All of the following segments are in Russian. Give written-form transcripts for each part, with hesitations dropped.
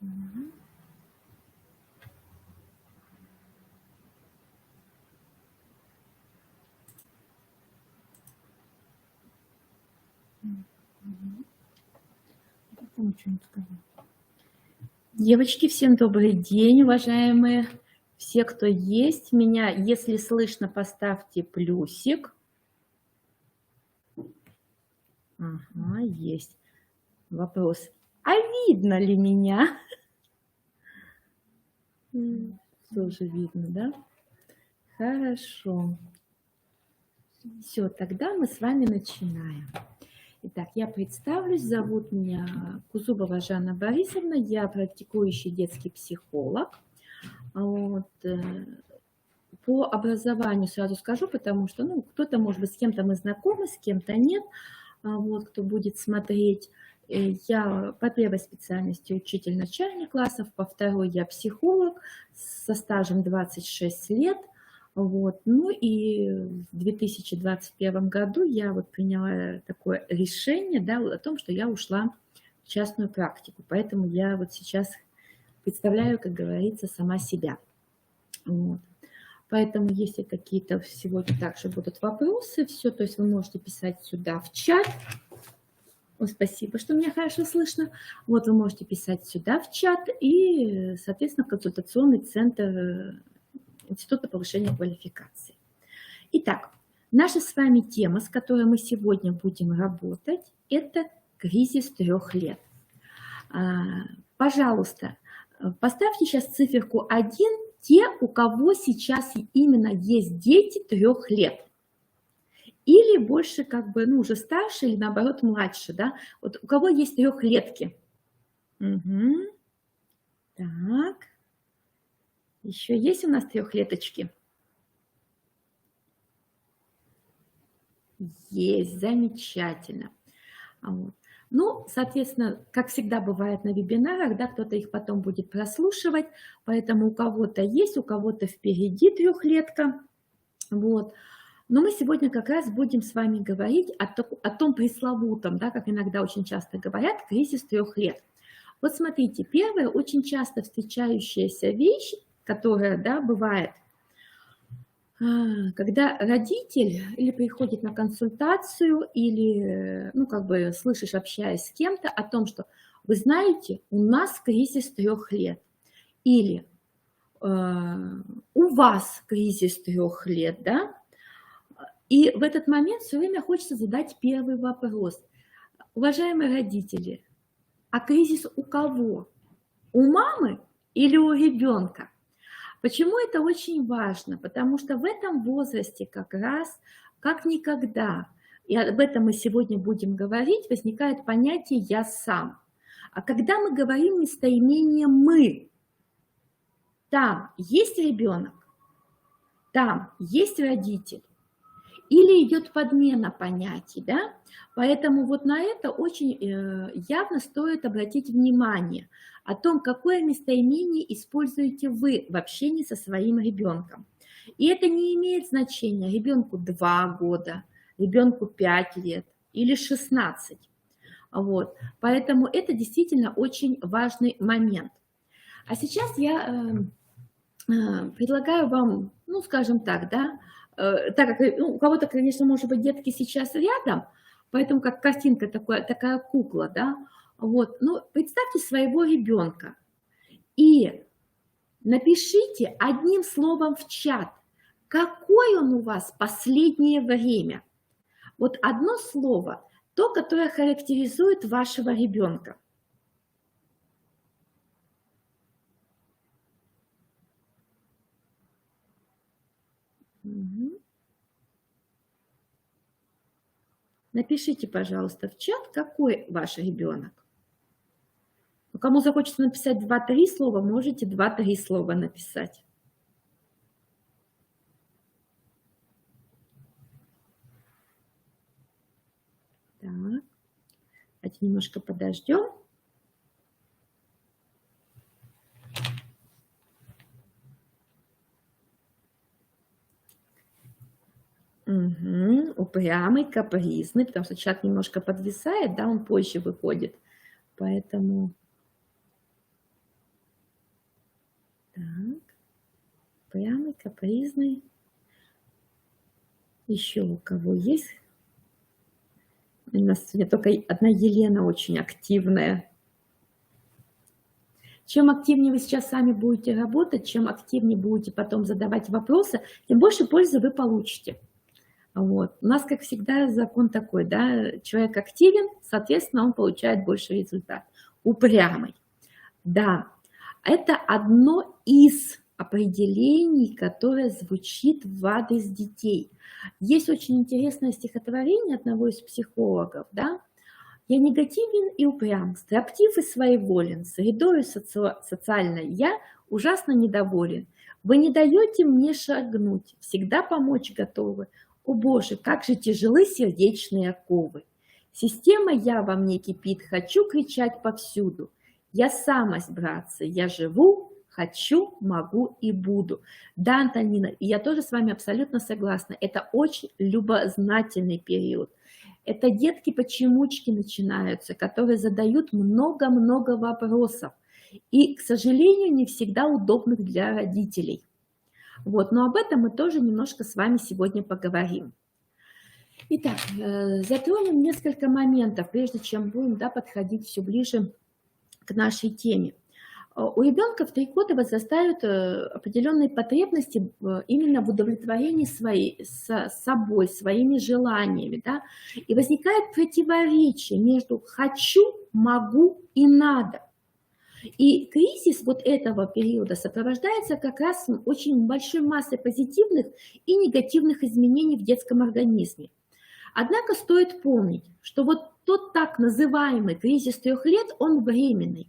Мгм. Мгм. Потом что-нибудь скажу. Девочки, всем добрый день, уважаемые. Все, кто есть. Меня, если слышно, поставьте плюсик. Ага, есть. Вопрос. А видно ли меня? Тоже видно, да? Хорошо. Все, тогда мы с вами начинаем. Итак, я представлюсь. Зовут меня Кузубова Жанна Борисовна. Я практикующий детский психолог. Вот. По образованию сразу скажу, потому что кто-то, может быть, с кем-то мы знакомы, с кем-то нет. Вот, кто будет смотреть. Я по первой специальности учитель начальных классов, по второй я психолог со стажем 26 лет. Вот. Ну и в 2021 году я вот приняла такое решение, да, о том, что я ушла в частную практику. Поэтому я вот сейчас представляю, как говорится, сама себя. Вот. Поэтому если какие-то сегодня также будут вопросы, все, то есть вы можете писать сюда в чат. Ой, спасибо, что меня хорошо слышно. Вот вы можете писать сюда в чат и, соответственно, в консультационный центр Института повышения квалификации. Итак, наша с вами тема, с которой мы сегодня будем работать, это кризис 3 лет. Пожалуйста, поставьте сейчас циферку 1 те, у кого сейчас именно есть дети 3 лет. Или больше как бы, уже старше или наоборот младше, да? Вот у кого есть 3-летки? Угу. Так. Еще есть у нас 3-леточки? Есть, замечательно. Вот. Ну, соответственно, как всегда бывает на вебинарах, да, кто-то их потом будет прослушивать, поэтому у кого-то есть, у кого-то впереди 3-летка. Вот. Но мы сегодня как раз будем с вами говорить о том пресловутом, да, как иногда очень часто говорят, кризис 3 лет. Вот смотрите, первая очень часто встречающаяся вещь, которая, да, бывает, когда родитель или приходит на консультацию, или, как бы слышишь, общаясь с кем-то, о том, что вы знаете, у нас кризис 3 лет, или у вас кризис 3 лет, да, и в этот момент все время хочется задать первый вопрос. Уважаемые родители, а кризис у кого? У мамы или у ребенка? Почему это очень важно? Потому что в этом возрасте как раз, как никогда, и об этом мы сегодня будем говорить, возникает понятие «я сам». А когда мы говорим местоимение «мы», там есть ребенок, там есть родитель, или идет подмена понятий, да? Поэтому вот на это очень явно стоит обратить внимание о том, какое местоимение используете вы в общении со своим ребенком. И это не имеет значения ребенку 2 года, ребенку 5 лет или 16. Вот. Поэтому это действительно очень важный момент. А сейчас я предлагаю вам, скажем так, да, так как у кого-то, конечно, может быть, детки сейчас рядом, поэтому как картинка такая кукла, да, вот, представьте своего ребенка и напишите одним словом в чат, какой он у вас последнее время. Вот одно слово, то, которое характеризует вашего ребенка. Угу. Напишите, пожалуйста, в чат, какой ваш ребенок. Кому захочется написать 2-3 слова, можете 2-3 слова написать. Так. Давайте немножко подождем. Угу. Упрямый, капризный, потому что чат немножко подвисает, да, он позже выходит. Поэтому... упрямый, капризный. Еще у кого есть? У нас сегодня только одна Елена очень активная. Чем активнее вы сейчас сами будете работать, чем активнее будете потом задавать вопросы, тем больше пользы вы получите. Вот. У нас, как всегда, закон такой, да, человек активен, соответственно, он получает больше результат. Упрямый. Да, это одно из определений, которое звучит в адрес детей. Есть очень интересное стихотворение одного из психологов, да. «Я негативен и упрям, строптив и своеволен, средою социальной я ужасно недоволен. Вы не даете мне шагнуть, всегда помочь готовы. О Боже, как же тяжелы сердечные оковы. Система я во мне кипит, хочу кричать повсюду. Я самость, братцы, я живу, хочу, могу и буду». Да, Антонина, и я тоже с вами абсолютно согласна. Это очень любознательный период. Это детки-почемучки начинаются, которые задают много-много вопросов. И, к сожалению, не всегда удобных для родителей. Вот, но об этом мы тоже немножко с вами сегодня поговорим. Итак, затронем несколько моментов, прежде чем будем, да, подходить все ближе к нашей теме. У ребенка в 3 года возрастают определенные потребности именно в удовлетворении собой, своими желаниями. Да? И возникает противоречие между «хочу», «могу» и «надо». И кризис вот этого периода сопровождается как раз очень большой массой позитивных и негативных изменений в детском организме. Однако стоит помнить, что вот тот так называемый кризис 3 лет, он временный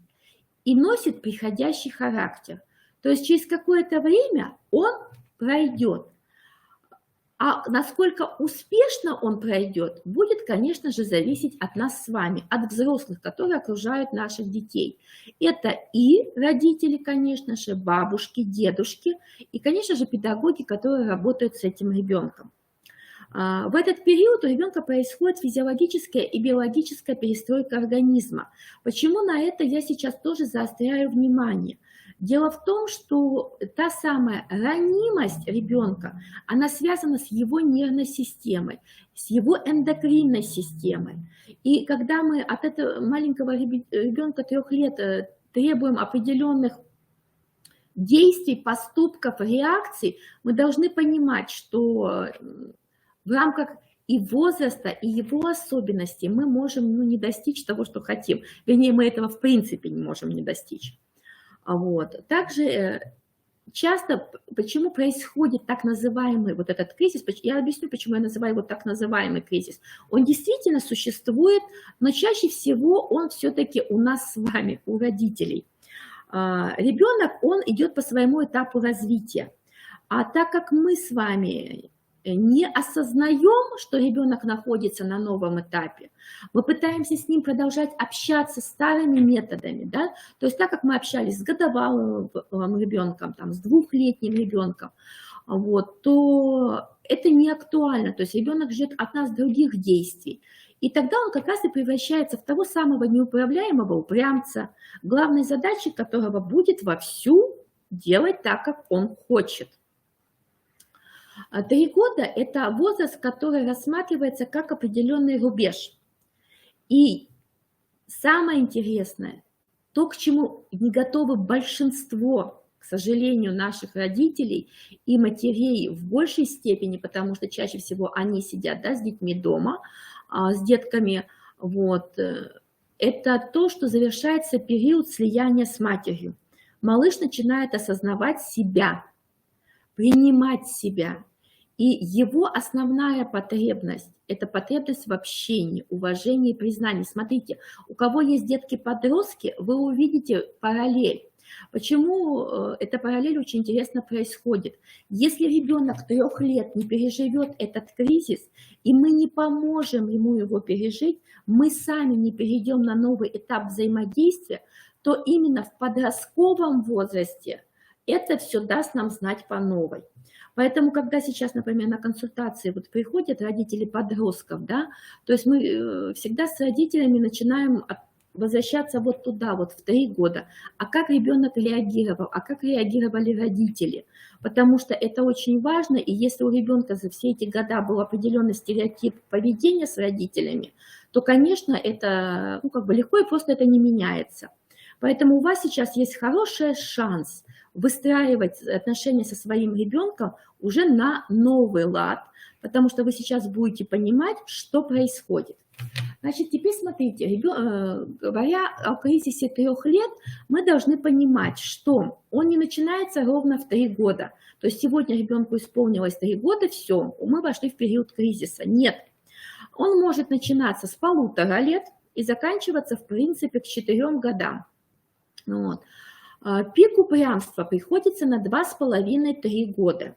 и носит приходящий характер. То есть через какое-то время он пройдет. А насколько успешно он пройдет, будет, конечно же, зависеть от нас с вами, от взрослых, которые окружают наших детей. Это и родители, конечно же, бабушки, дедушки, и, конечно же, педагоги, которые работают с этим ребенком. В этот период у ребенка происходит физиологическая и биологическая перестройка организма. Почему на это я сейчас тоже заостряю внимание? Дело в том, что та самая ранимость ребенка, она связана с его нервной системой, с его эндокринной системой. И когда мы от этого маленького ребенка 3 лет требуем определенных действий, поступков, реакций, мы должны понимать, что в рамках и возраста, и его особенностей мы можем не достичь того, что хотим. Вернее, мы этого в принципе не можем не достичь. Вот. Также часто, почему происходит так называемый вот этот кризис, я объясню, почему я называю его так называемый кризис. Он действительно существует, но чаще всего он все-таки у нас с вами, у родителей. Ребенок, он идет по своему этапу развития. А так как мы с вами не осознаем, что ребенок находится на новом этапе, мы пытаемся с ним продолжать общаться старыми методами, да? То есть так как мы общались с годовалым ребенком, там, с 2-летним ребенком, вот, то это не актуально, то есть ребенок ждет от нас других действий. И тогда он как раз и превращается в того самого неуправляемого упрямца, главной задачей которого будет вовсю делать так, как он хочет. 3 года – это возраст, который рассматривается как определенный рубеж. И самое интересное, то, к чему не готовы большинство, к сожалению, наших родителей и матерей в большей степени, потому что чаще всего они сидят, да, с детьми дома, с детками, вот, это то, что завершается период слияния с матерью. Малыш начинает осознавать себя, принимать себя. И его основная потребность – это потребность в общении, уважении и признании. Смотрите, у кого есть детки-подростки, вы увидите параллель. Почему эта параллель очень интересно происходит? Если ребенок 3 лет не переживет этот кризис, и мы не поможем ему его пережить, мы сами не перейдем на новый этап взаимодействия, то именно в подростковом возрасте это все даст нам знать по новой. Поэтому, когда сейчас, например, на консультации вот приходят родители подростков, да, то есть мы всегда с родителями начинаем возвращаться вот туда, вот в 3 года, а как ребенок реагировал, а как реагировали родители. Потому что это очень важно, и если у ребенка за все эти года был определенный стереотип поведения с родителями, то, конечно, это легко и просто это не меняется. Поэтому у вас сейчас есть хороший шанс выстраивать отношения со своим ребенком уже на новый лад, потому что вы сейчас будете понимать, что происходит. Значит, теперь смотрите, говоря о кризисе 3 лет, мы должны понимать, что он не начинается ровно в 3 года. То есть сегодня ребенку исполнилось 3 года, все, мы вошли в период кризиса. Нет, он может начинаться с 1,5 лет и заканчиваться, в принципе, к 4 годам. Вот. Пик упрямства приходится на 2,5-3 года.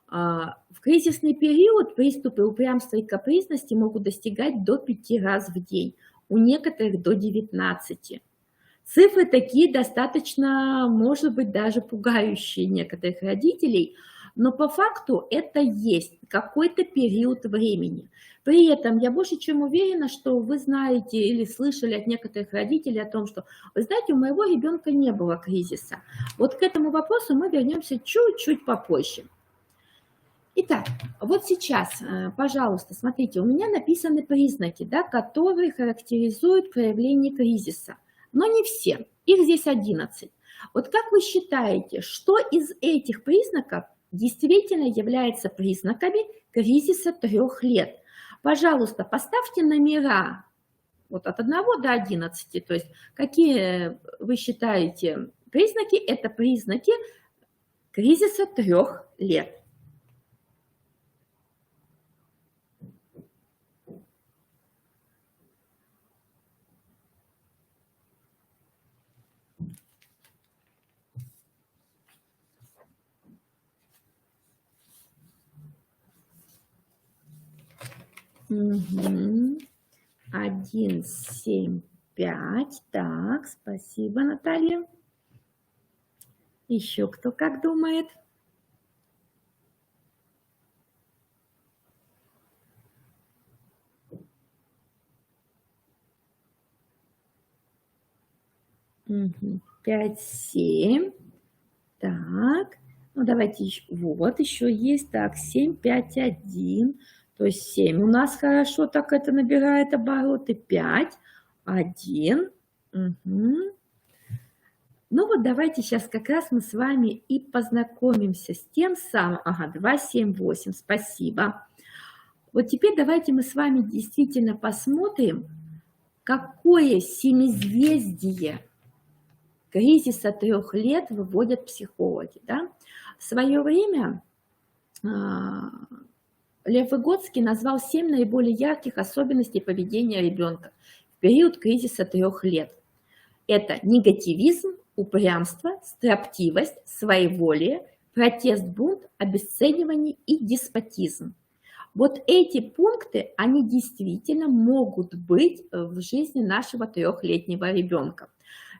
В кризисный период приступы упрямства и капризности могут достигать до 5 раз в день, у некоторых до 19. Цифры такие достаточно, может быть, даже пугающие некоторых родителей, но по факту это есть какой-то период времени. При этом я больше чем уверена, что вы знаете или слышали от некоторых родителей о том, что, вы знаете, у моего ребенка не было кризиса. Вот к этому вопросу мы вернемся чуть-чуть попозже. Итак, вот сейчас, пожалуйста, смотрите, у меня написаны признаки, да, которые характеризуют проявление кризиса, но не все, их здесь 11. Вот как вы считаете, что из этих признаков действительно является признаками кризиса 3 лет? Пожалуйста, поставьте номера вот от 1 до 11, то есть какие вы считаете признаки, это признаки кризиса 3 лет. Угу. 1, 7, 5. Так, спасибо, Наталья. Еще кто как думает? Угу. 5, 7. Так, ну давайте еще. Вот еще есть. Так, 7, 5, 1. То есть 7 у нас хорошо так это набирает обороты. 5, 1. Угу. Ну вот давайте сейчас как раз мы с вами и познакомимся с тем самым. Ага, 2, 7, 8. Спасибо. Вот теперь давайте мы с вами действительно посмотрим, какое семизвездие кризиса 3 лет выводят психологи. Да? В свое время Лев Выгодский назвал 7 наиболее ярких особенностей поведения ребенка в период кризиса 3 лет. Это негативизм, упрямство, строптивость, своеволие, протест, бунт, обесценивание и деспотизм. Вот эти пункты, они действительно могут быть в жизни нашего 3-летнего ребенка.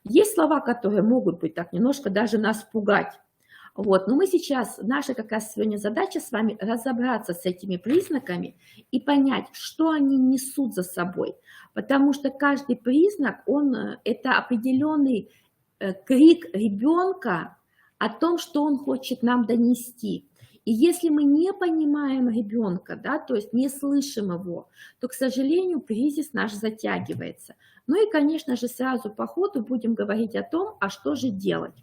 Есть слова, которые могут быть так немножко даже нас пугать. Вот. Но мы сейчас, наша как раз сегодня задача с вами разобраться с этими признаками и понять, что они несут за собой. Потому что каждый признак, это определенный крик ребенка о том, что он хочет нам донести. И если мы не понимаем ребенка, да, то есть не слышим его, то, к сожалению, кризис наш затягивается. Ну и, конечно же, сразу по ходу будем говорить о том, а что же делать.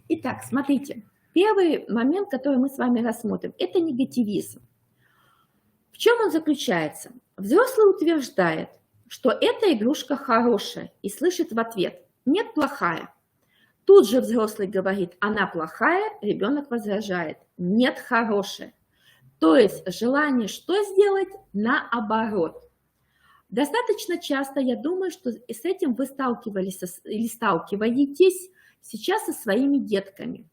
Итак, смотрите, первый момент, который мы с вами рассмотрим, это негативизм. В чем он заключается? Взрослый утверждает, что эта игрушка хорошая, и слышит в ответ: нет, плохая. Тут же взрослый говорит: она плохая, ребенок возражает: нет, хорошая. То есть желание что сделать? Наоборот. Достаточно часто, я думаю, что с этим вы сталкивались или сталкиваетесь сейчас со своими детками.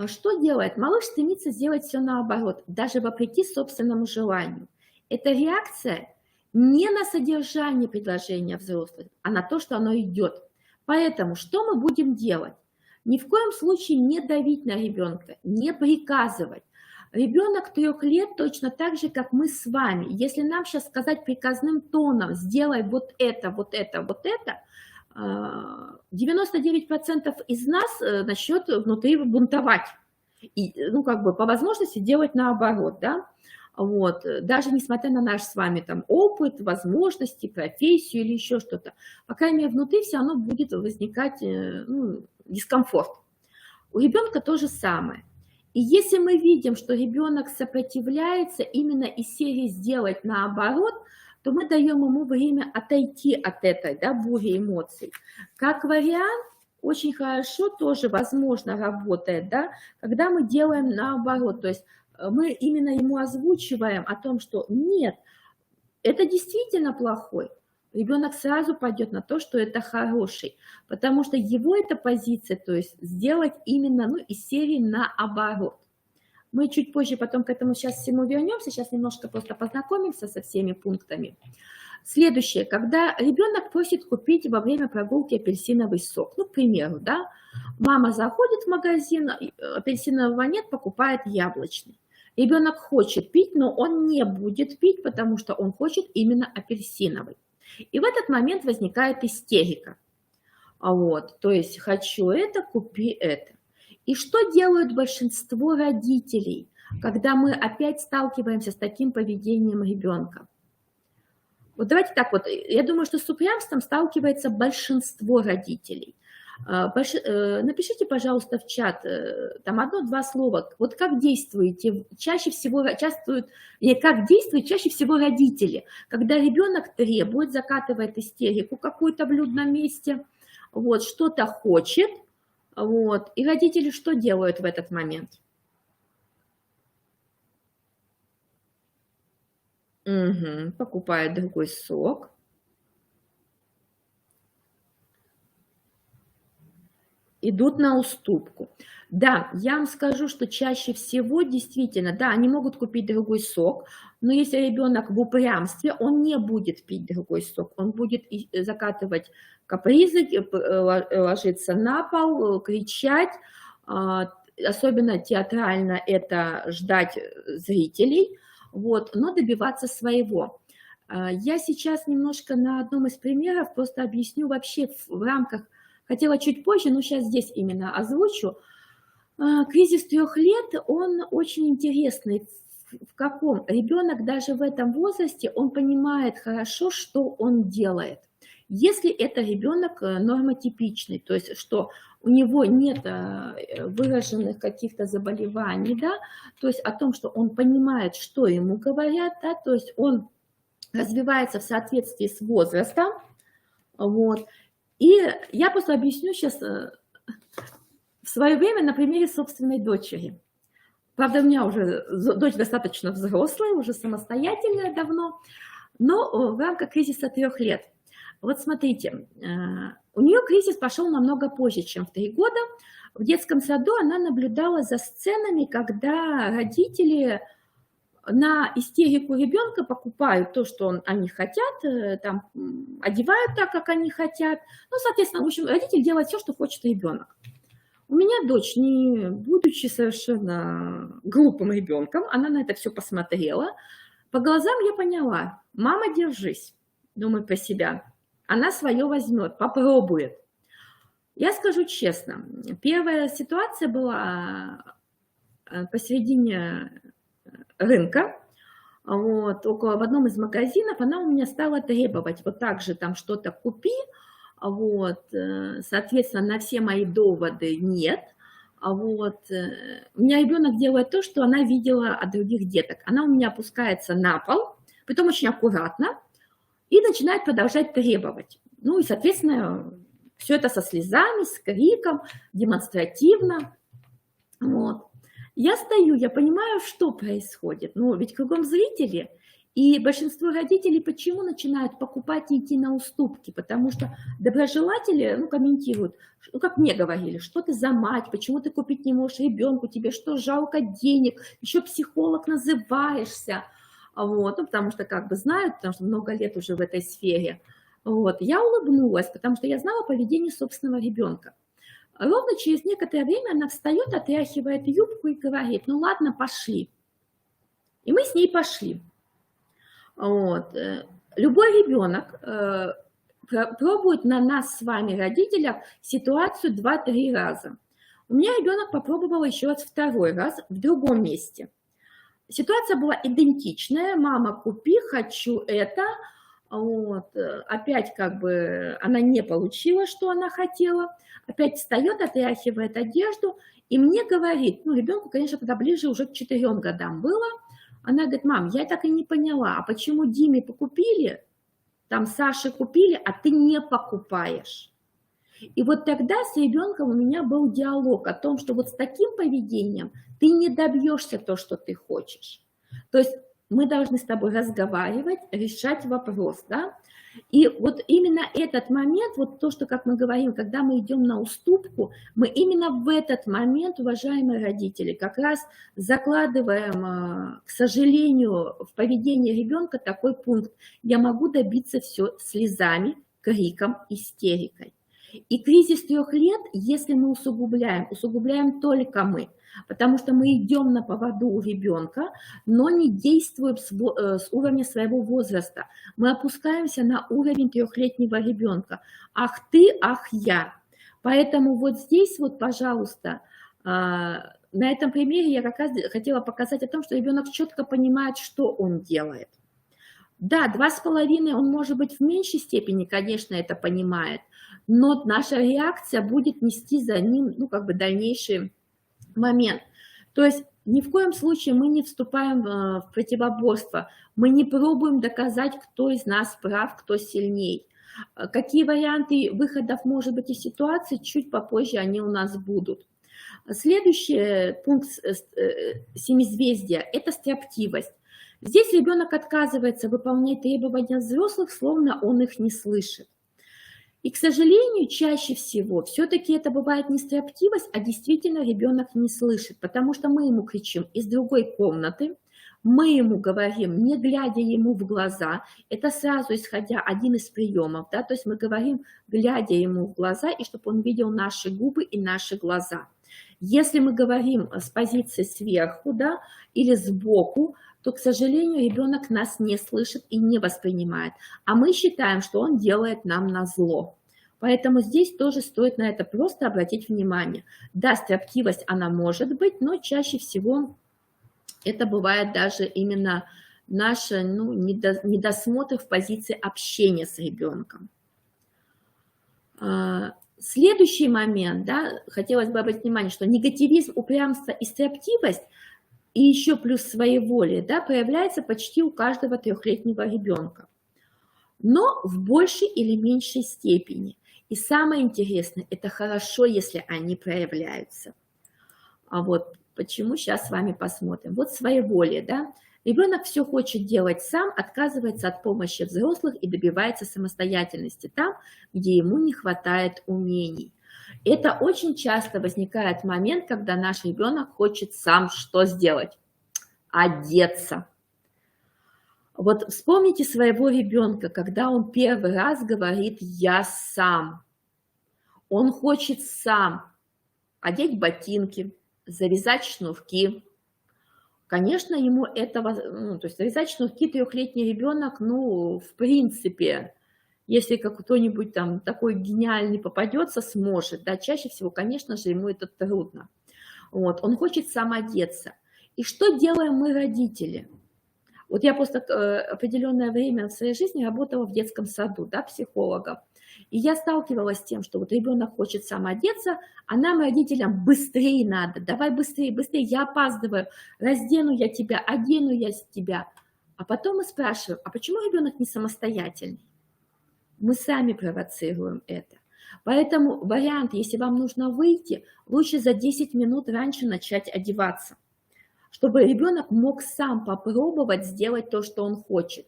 Что делает? Малыш стремится сделать все наоборот, даже вопреки собственному желанию. Это реакция не на содержание предложения взрослых, а на то, что оно идет. Поэтому что мы будем делать? Ни в коем случае не давить на ребенка, не приказывать. Ребенок 3 лет точно так же, как мы с вами. Если нам сейчас сказать приказным тоном, сделай вот это, вот это, вот это, 99% из нас начнет внутри бунтовать. И, ну, как бы по возможности делать наоборот, да. Вот, даже несмотря на наш с вами там опыт, возможности, профессию или еще что-то, по крайней мере, внутри все равно будет возникать ну, дискомфорт. У ребенка то же самое. И если мы видим, что ребенок сопротивляется именно из серии «сделать наоборот», то мы даем ему время отойти от этой, да, бури эмоций. Как вариант, очень хорошо тоже, возможно, работает, да, когда мы делаем наоборот, то есть мы именно ему озвучиваем о том, что нет, это действительно плохой. Ребенок сразу пойдет на то, что это хороший, потому что его эта позиция, то есть сделать именно ну, из серии наоборот. Мы чуть позже потом к этому сейчас всему вернемся, сейчас немножко просто познакомимся со всеми пунктами. Следующее, когда ребенок просит купить во время прогулки апельсиновый сок, ну, к примеру, да, мама заходит в магазин, апельсинового нет, покупает яблочный. Ребенок хочет пить, но он не будет пить, потому что он хочет именно апельсиновый. И в этот момент возникает истерика. Вот, то есть хочу это, купи это. И что делают большинство родителей, когда мы опять сталкиваемся с таким поведением ребенка? Вот давайте так вот, я думаю, что с упрямством сталкивается большинство родителей. Напишите, пожалуйста, в чат там 1-2 слова. Вот как действуете, чаще всего как действуют чаще всего родители, когда ребенок требует, закатывает истерику какую-то в людном месте, вот, что-то хочет, вот, и родители что делают в этот момент? Покупают другой сок. Идут на уступку. Да, я вам скажу, что чаще всего действительно, да, они могут купить другой сок, но если ребенок в упрямстве, он не будет пить другой сок, он будет закатывать капризы, ложиться на пол, кричать, особенно театрально это ждать зрителей, вот, но добиваться своего. Я сейчас немножко на одном из примеров просто объясню вообще в рамках. Хотела чуть позже, но сейчас здесь именно озвучу. Кризис 3 лет, он очень интересный. В каком? Ребенок даже в этом возрасте, он понимает хорошо, что он делает. Если это ребенок нормотипичный, то есть что у него нет выраженных каких-то заболеваний, да, то есть о том, что он понимает, что ему говорят, да, то есть он развивается в соответствии с возрастом, вот. И я просто объясню сейчас в свое время на примере собственной дочери. Правда, у меня уже дочь достаточно взрослая, уже самостоятельная давно, но в рамках кризиса 3 лет. Вот смотрите, у нее кризис пошел намного позже, чем в 3 года. В детском саду она наблюдала за сценами, когда родители на истерику ребенка покупают то, что они хотят, там, одевают так, как они хотят. Ну, соответственно, в общем, родитель делает все, что хочет ребенок. У меня дочь, не будучи совершенно глупым ребенком, она на это все посмотрела. По глазам я поняла, мама, держись, думаю про себя. Она свое возьмет, попробует. Я скажу честно, первая ситуация была посередине рынка, вот, в одном из магазинов, она у меня стала требовать, вот так же там что-то купи, вот, соответственно, на все мои доводы нет, вот, у меня ребенок делает то, что она видела от других деток, она у меня опускается на пол, притом очень аккуратно, и начинает продолжать требовать, ну и, соответственно, все это со слезами, с криком, демонстративно, вот. Я стою, я понимаю, что происходит. Ну, ведь кругом зрители. И большинство родителей почему начинают покупать и идти на уступки? Потому что доброжелатели, ну, комментируют, ну, как мне говорили, что ты за мать, почему ты купить не можешь ребенку, тебе что, жалко денег, еще психолог называешься. Вот, ну, потому что как бы знают, потому что много лет уже в этой сфере. Вот, я улыбнулась, потому что я знала поведение собственного ребенка. Ровно через некоторое время она встает, отряхивает юбку и говорит, ну ладно, пошли. И мы с ней пошли. Вот. Любой ребенок пробует на нас с вами, родителях, ситуацию 2-3 раза. У меня ребенок попробовал еще раз второй раз в другом месте. Ситуация была идентичная. Мама, купи, хочу это. Вот. Опять как бы она не получила, что она хотела. Опять встает, отряхивает одежду и мне говорит, ну, ребенку, конечно, тогда ближе уже к 4 годам было. Она говорит, мам, я так и не поняла, а почему Диме покупили, там Саше купили, а ты не покупаешь? И вот тогда с ребенком у меня был диалог о том, что вот с таким поведением ты не добьешься то, что ты хочешь. То есть мы должны с тобой разговаривать, решать вопрос, да? И вот именно этот момент, вот то, что, как мы говорим, когда мы идем на уступку, мы именно в этот момент, уважаемые родители, как раз закладываем, к сожалению, в поведении ребенка такой пункт. Я могу добиться все слезами, криком, истерикой. И кризис 3 лет, если мы усугубляем только мы, потому что мы идем на поводу у ребенка, но не действуем с уровня своего возраста. Мы опускаемся на уровень 3-летнего ребенка. Ах ты, ах я. Поэтому вот здесь вот, пожалуйста, на этом примере я как раз хотела показать о том, что ребенок четко понимает, что он делает. Да, 2,5 он, может быть, в меньшей степени, конечно, это понимает, но наша реакция будет нести за ним, ну, как бы дальнейший момент. То есть ни в коем случае мы не вступаем в противоборство, мы не пробуем доказать, кто из нас прав, кто сильней. Какие варианты выходов, может быть, из ситуации, чуть попозже они у нас будут. Следующий пункт семизвездия – это строптивость. Здесь ребенок отказывается выполнять требования взрослых, словно он их не слышит. И, к сожалению, чаще всего все-таки это бывает не строптивость, а действительно ребенок не слышит, потому что мы ему кричим из другой комнаты, мы ему говорим, не глядя ему в глаза, это сразу исходя один из приемов, да, то есть мы говорим, глядя ему в глаза, и чтобы он видел наши губы и наши глаза. Если мы говорим с позиции сверху, да, или сбоку, то, к сожалению, ребенок нас не слышит и не воспринимает. А мы считаем, что он делает нам назло. Поэтому здесь тоже стоит на это просто обратить внимание. Да, строптивость она может быть, но чаще всего это бывает даже именно наш недосмотр в позиции общения с ребенком. Следующий момент, да, хотелось бы обратить внимание, что негативизм, упрямство и строптивость и еще плюс своеволие, да, проявляется почти у каждого 3-летнего ребенка, но в большей или меньшей степени. И самое интересное, это хорошо, если они проявляются. А вот почему, сейчас с вами посмотрим. Вот своеволие, да. Ребенок все хочет делать сам, отказывается от помощи взрослых и добивается самостоятельности там, где ему не хватает умений. Это очень часто возникает момент, когда наш ребенок хочет сам что сделать? Одеться. Вот вспомните своего ребенка, когда он первый раз говорит «я сам». Он хочет сам одеть ботинки, завязать шнурки. Конечно, ему этого, то есть завязать шнурки 3-летний ребенок, ну, в принципе, если кто-нибудь там такой гениальный попадется, сможет, да, чаще всего, конечно же, ему это трудно. Вот, он хочет сам одеться. И что делаем мы, родители? Вот я просто определенное время в своей жизни работала в детском саду, да, психологом. И я сталкивалась с тем, что вот ребенок хочет сам одеться, а нам, родителям, быстрее надо, давай быстрее, быстрее, я опаздываю, раздену я тебя, одену я тебя. А потом мы спрашиваем, а почему ребенок не самостоятельный? Мы сами провоцируем это. Поэтому вариант, если вам нужно выйти, лучше за 10 минут раньше начать одеваться, чтобы ребенок мог сам попробовать сделать то, что он хочет.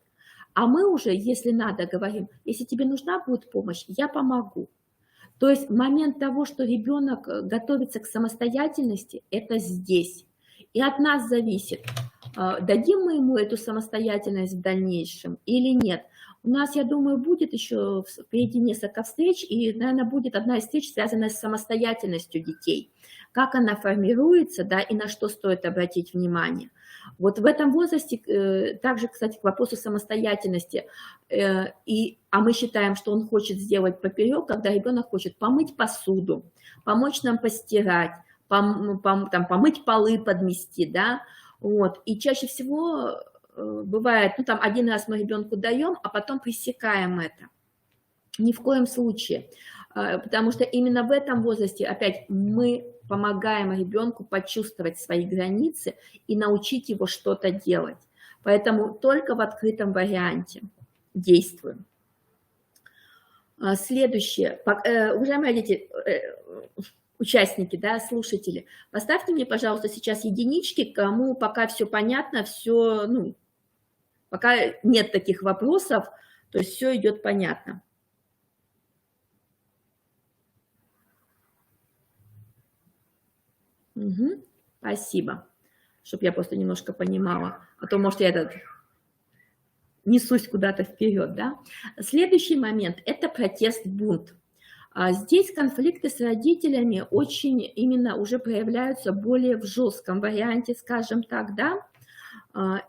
А мы уже, если надо, говорим, если тебе нужна будет помощь, я помогу. То есть момент того, что ребенок готовится к самостоятельности, это здесь. И от нас зависит, дадим мы ему эту самостоятельность в дальнейшем или нет. У нас, я думаю, будет еще впереди несколько встреч, и, наверное, будет одна из встреч, связанная с самостоятельностью детей. Как она формируется, да, и на что стоит обратить внимание. Вот в этом возрасте, также, кстати, к вопросу самостоятельности, а мы считаем, что он хочет сделать поперек, когда ребенок хочет помыть посуду, помочь нам постирать, помыть полы, подмести, да, вот, и чаще всего бывает, ну, там, один раз мы ребенку даем, а потом пресекаем это. Ни в коем случае, потому что именно в этом возрасте, опять, мы помогаем ребенку почувствовать свои границы и научить его что-то делать. Поэтому только в открытом варианте действуем. Следующее. Уважаемые родители, участники, да, слушатели, поставьте мне, пожалуйста, сейчас единички, кому пока все понятно, все, ну, пока нет таких вопросов, то есть все идет понятно. Угу, спасибо, чтобы я просто немножко понимала, а то, может, я несусь куда-то вперед, да. Следующий момент – это протест, бунт. Здесь конфликты с родителями очень именно уже проявляются более в жестком варианте, скажем так, да.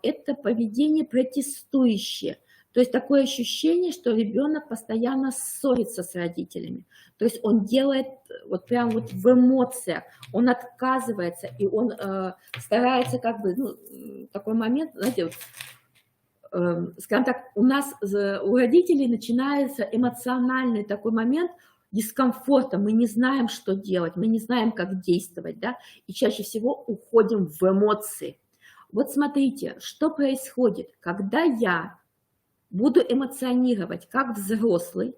Это поведение протестующее. То есть такое ощущение, что ребенок постоянно ссорится с родителями. То есть он делает вот прям вот в эмоциях, он отказывается, и он старается как бы, ну, такой момент, знаете, вот, скажем так, у родителей начинается эмоциональный такой момент дискомфорта, мы не знаем, что делать, мы не знаем, как действовать, да, и чаще всего уходим в эмоции. Вот смотрите, что происходит, когда я буду эмоционировать как взрослый,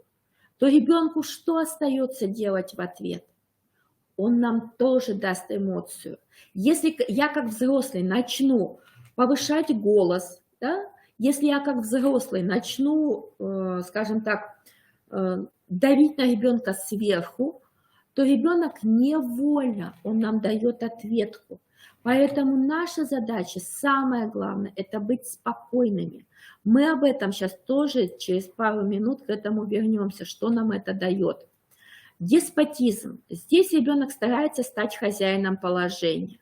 то ребенку что остается делать в ответ? Он нам тоже даст эмоцию. Если я как взрослый начну повышать голос, да, если я как взрослый начну, скажем так, давить на ребенка сверху, то ребенок невольно, он нам дает ответку. Поэтому наша задача, самое главное, это быть спокойными. Мы об этом сейчас тоже через пару минут к этому вернемся, что нам это дает. Деспотизм. Здесь ребенок старается стать хозяином положения.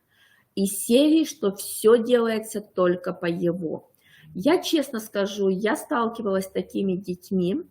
Из серии, что все делается только по его. Я честно скажу, я сталкивалась с такими детьми,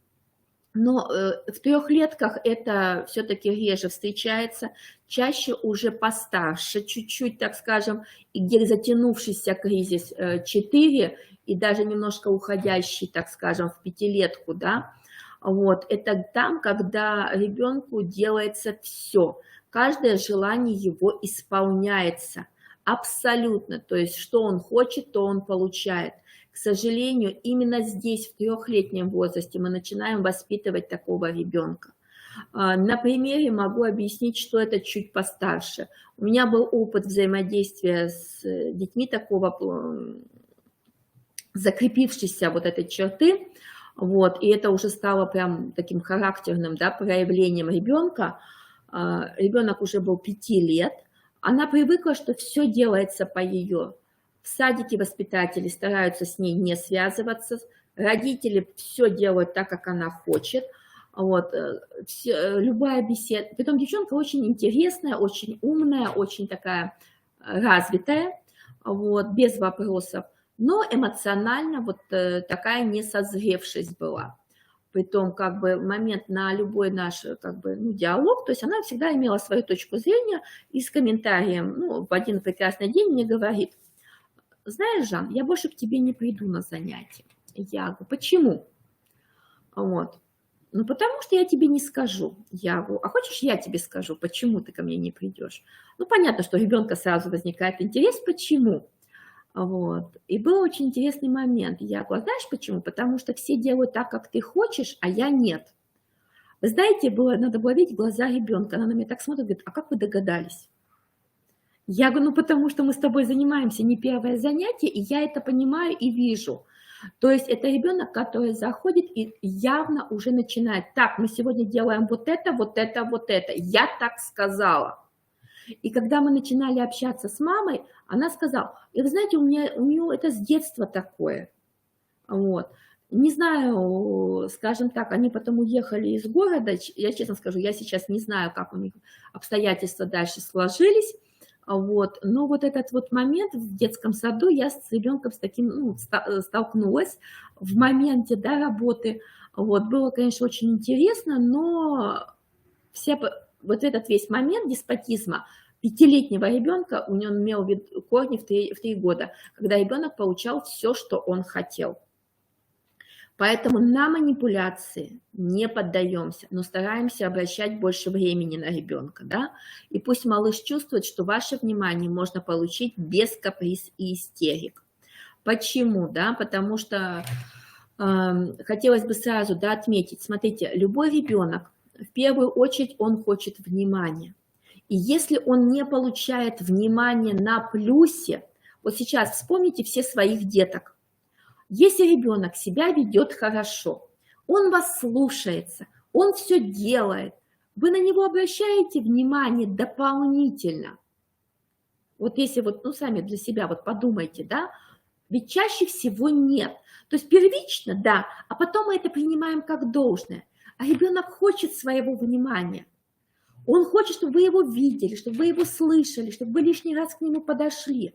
но в трехлетках это все-таки реже встречается, чаще уже постарше, чуть-чуть, так скажем, и где затянувшийся кризис 4 и даже немножко уходящий, так скажем, в пятилетку, да, вот, это там, когда ребенку делается все, каждое желание его исполняется абсолютно, то есть что он хочет, то он получает. К сожалению, именно здесь, в трехлетнем возрасте, мы начинаем воспитывать такого ребенка. На примере могу объяснить, что это чуть постарше. У меня был опыт взаимодействия с детьми такого закрепившейся вот этой черты, вот, и это уже стало прям таким характерным, да, проявлением ребенка. Ребенок уже был 5 лет, она привыкла, что все делается по ее. В садике воспитатели стараются с ней не связываться, родители все делают так, как она хочет. Вот, любая беседа. Притом девчонка очень интересная, очень умная, очень такая развитая, вот, без вопросов. Но эмоционально вот такая несозревшесть была. Притом как бы момент на любой наш как бы, ну, диалог, то есть она всегда имела свою точку зрения и с комментарием, ну, в один прекрасный день мне говорит: знаешь, Жан, я больше к тебе не приду на занятия. Я говорю: почему? Вот. Ну, потому что я тебе не скажу. Я говорю: а хочешь, я тебе скажу, почему ты ко мне не придешь? Ну, понятно, что у ребенка сразу возникает интерес, почему. Вот. И был очень интересный момент. Я говорю: знаешь почему? Потому что все делают так, как ты хочешь, а я нет. Вы знаете, надо было видеть глаза ребенка. Она на меня так смотрит, говорит: а как вы догадались? Я говорю: ну, потому что мы с тобой занимаемся не первое занятие, и я это понимаю и вижу. То есть это ребенок, который заходит и явно уже начинает: так, мы сегодня делаем вот это, вот это, вот это. Я так сказала. И когда мы начинали общаться с мамой, она сказала: и вы знаете, у нее это с детства такое. Вот. Не знаю, скажем так, они потом уехали из города. Я честно скажу, я сейчас не знаю, как у них обстоятельства дальше сложились. Вот. Но вот этот вот момент в детском саду я с ребенком с таким, ну, столкнулась в моменте, да, работы. Вот. Было, конечно, очень интересно, но вот этот весь момент деспотизма пятилетнего ребенка, он имел корни в 3 года, когда ребенок получал все, что он хотел. Поэтому на манипуляции не поддаемся, но стараемся обращать больше времени на ребенка, да, и пусть малыш чувствует, что ваше внимание можно получить без каприз и истерик. Почему, да, потому что хотелось бы сразу, да, отметить, смотрите, любой ребенок, в первую очередь, он хочет внимания, и если он не получает внимания на плюсе, вот сейчас вспомните все своих деток. Если ребенок себя ведет хорошо, он вас слушается, он все делает, вы на него обращаете внимание дополнительно. Вот если вот, ну, сами для себя вот подумайте, да, ведь чаще всего нет. То есть первично, да, а потом мы это принимаем как должное. А ребенок хочет своего внимания. Он хочет, чтобы вы его видели, чтобы вы его слышали, чтобы вы лишний раз к нему подошли.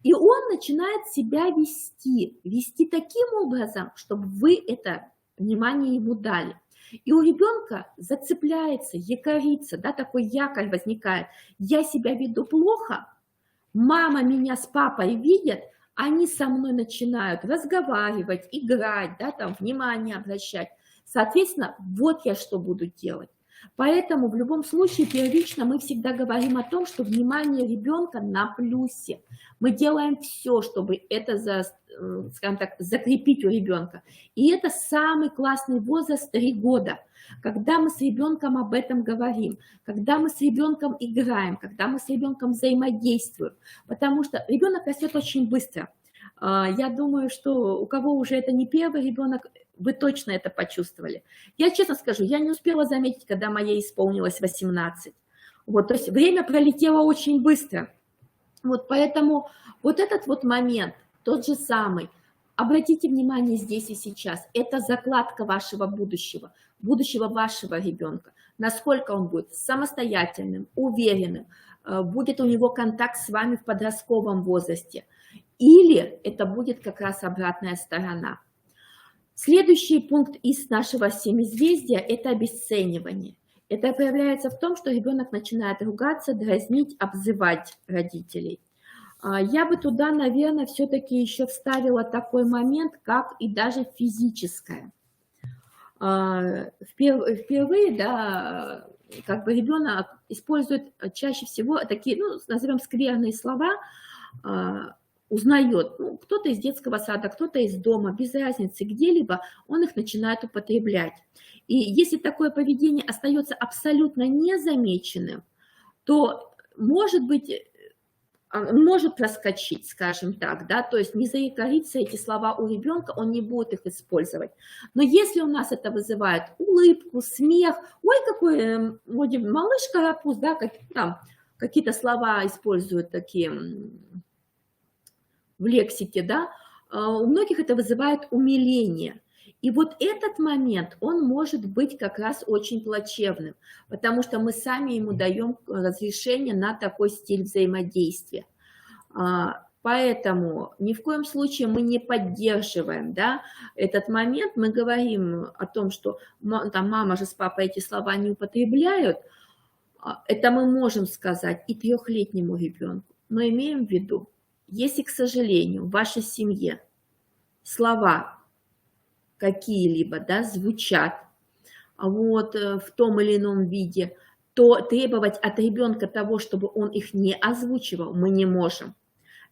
И он начинает себя вести таким образом, чтобы вы это внимание ему дали. И у ребенка зацепляется, якорится, да, такой якорь возникает. Я себя веду плохо, мама меня с папой видят, они со мной начинают разговаривать, играть, да, там, внимание обращать. Соответственно, вот я что буду делать. Поэтому в любом случае первично мы всегда говорим о том, что внимание ребенка на плюсе. Мы делаем все, чтобы это, скажем так, закрепить у ребенка. И это самый классный возраст 3 года, когда мы с ребенком об этом говорим, когда мы с ребенком играем, когда мы с ребенком взаимодействуем. Потому что ребенок растет очень быстро. Я думаю, что у кого уже это не первый ребенок, вы точно это почувствовали. Я честно скажу, я не успела заметить, когда моей исполнилось 18. Вот, то есть время пролетело очень быстро. Вот поэтому вот этот вот момент, тот же самый, обратите внимание здесь и сейчас, это закладка вашего будущего вашего ребенка. Насколько он будет самостоятельным, уверенным, будет у него контакт с вами в подростковом возрасте. Или это будет как раз обратная сторона. Следующий пункт из нашего семизвездия – это обесценивание. Это проявляется в том, что ребенок начинает ругаться, дразнить, обзывать родителей. Я бы туда, наверное, все-таки еще вставила такой момент, как и даже физическое. Впервые, да, как бы ребенок использует чаще всего такие, ну, назовем, скверные слова, узнает, ну, кто-то из детского сада, кто-то из дома, без разницы где-либо, он их начинает употреблять. И если такое поведение остается абсолютно незамеченным, то, может быть, может проскочить, скажем так, да, то есть не заикариться эти слова у ребенка, он не будет их использовать. Но если у нас это вызывает улыбку, смех, ой, какой вроде малыш-карапуз, да, там какие-то слова используют такие в лексике, да, у многих это вызывает умиление. И вот этот момент, он может быть как раз очень плачевным, потому что мы сами ему даем разрешение на такой стиль взаимодействия. Поэтому ни в коем случае мы не поддерживаем, да, этот момент. Мы говорим о том, что там, мама же с папой эти слова не употребляют. Это мы можем сказать и 3-летнему ребенку, но имеем в виду, если, к сожалению, в вашей семье слова какие-либо, да, звучат вот в том или ином виде, то требовать от ребенка того, чтобы он их не озвучивал, мы не можем.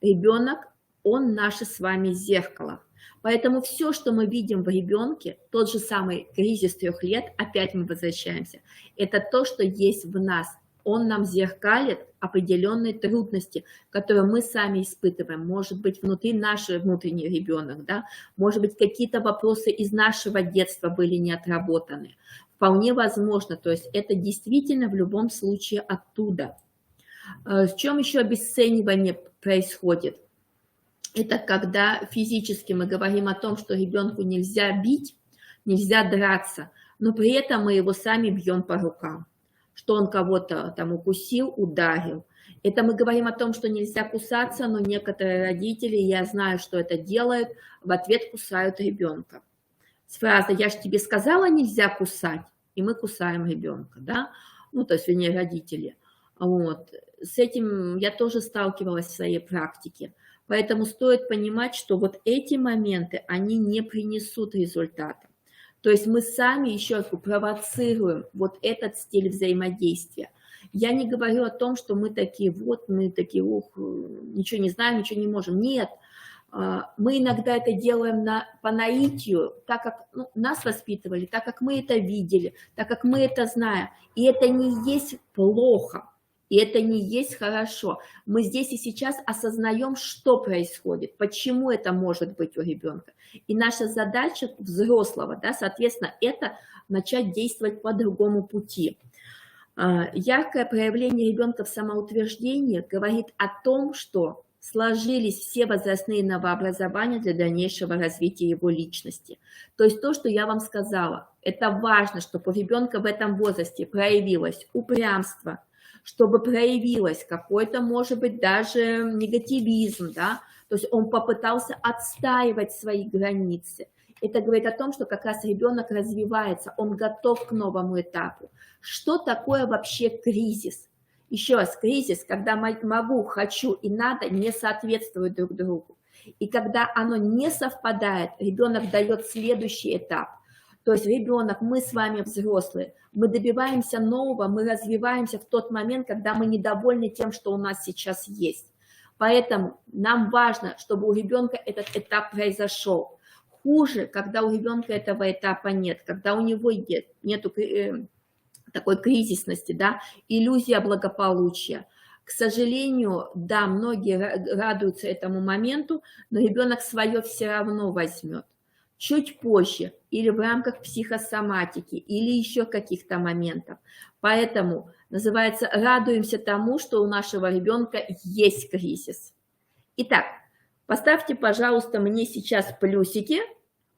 Ребенок, он наше с вами зеркало. Поэтому все, что мы видим в ребенке, тот же самый кризис 3 лет, опять мы возвращаемся, это то, что есть в нас. Он нам зеркалит определенные трудности, которые мы сами испытываем. Может быть, внутри наш внутренний ребенок, да? Может быть, какие-то вопросы из нашего детства были не отработаны. Вполне возможно, то есть это действительно в любом случае оттуда. В чем еще обесценивание происходит? Это когда физически мы говорим о том, что ребенку нельзя бить, нельзя драться, но при этом мы его сами бьем по рукам, что он кого-то там укусил, ударил. Это мы говорим о том, что нельзя кусаться, но некоторые родители, я знаю, что это делают, в ответ кусают ребенка. С фразой «я же тебе сказала, нельзя кусать», и мы кусаем ребенка, да, ну, то есть, вернее, родители. Вот. С этим я тоже сталкивалась в своей практике. Поэтому стоит понимать, что вот эти моменты, они не принесут результата. То есть мы сами еще раз провоцируем вот этот стиль взаимодействия. Я не говорю о том, что мы такие, вот, мы такие, ух, ничего не знаем, ничего не можем. Нет, мы иногда это делаем по наитию, так как нас воспитывали, так как мы это видели, так как мы это знаем. И это не есть плохо, и это не есть хорошо. Мы здесь и сейчас осознаем, что происходит, почему это может быть у ребенка. И наша задача взрослого, да, соответственно, это начать действовать по другому пути. Яркое проявление ребенка в самоутверждении говорит о том, что сложились все возрастные новообразования для дальнейшего развития его личности. То есть то, что я вам сказала, это важно, чтобы у ребенка в этом возрасте проявилось упрямство, чтобы проявилось какой-то, может быть, даже негативизм, да, то есть он попытался отстаивать свои границы. Это говорит о том, что как раз ребенок развивается, он готов к новому этапу. Что такое вообще кризис? Еще раз, кризис, когда могу, хочу и надо не соответствуют друг другу. И когда оно не совпадает, ребенок дает следующий этап. То есть ребенок, мы с вами взрослые, мы добиваемся нового, мы развиваемся в тот момент, когда мы недовольны тем, что у нас сейчас есть. Поэтому нам важно, чтобы у ребенка этот этап произошел. Хуже, когда у ребенка этого этапа нет, когда у него нету такой кризисности, да, иллюзия благополучия. К сожалению, да, многие радуются этому моменту, но ребенок свое все равно возьмет. Чуть позже, или в рамках психосоматики, или еще каких-то моментов. Поэтому, называется, радуемся тому, что у нашего ребенка есть кризис. Итак, поставьте, пожалуйста, мне сейчас плюсики,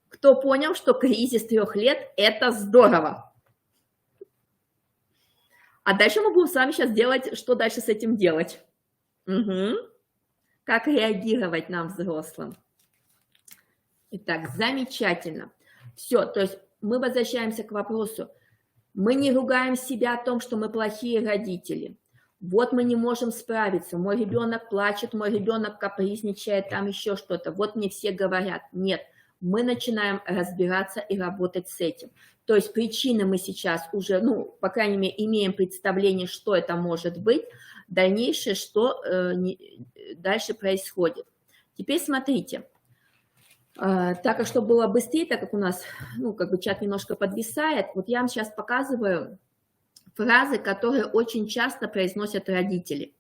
кто понял, что кризис 3 лет – это здорово. А дальше мы будем с вами сейчас делать, что дальше с этим делать. Угу. Как реагировать нам, взрослым. Итак, замечательно. Все, то есть мы возвращаемся к вопросу. Мы не ругаем себя о том, что мы плохие родители. Вот мы не можем справиться. Мой ребенок плачет, мой ребенок капризничает, там еще что-то. Вот мне все говорят. Нет, мы начинаем разбираться и работать с этим. То есть причины мы сейчас уже, по крайней мере, имеем представление, что это может быть. Дальнейшее, что дальше происходит. Теперь смотрите. Так как, чтобы было быстрее, так как у нас, чат немножко подвисает, вот я вам сейчас показываю фразы, которые очень часто произносят родители.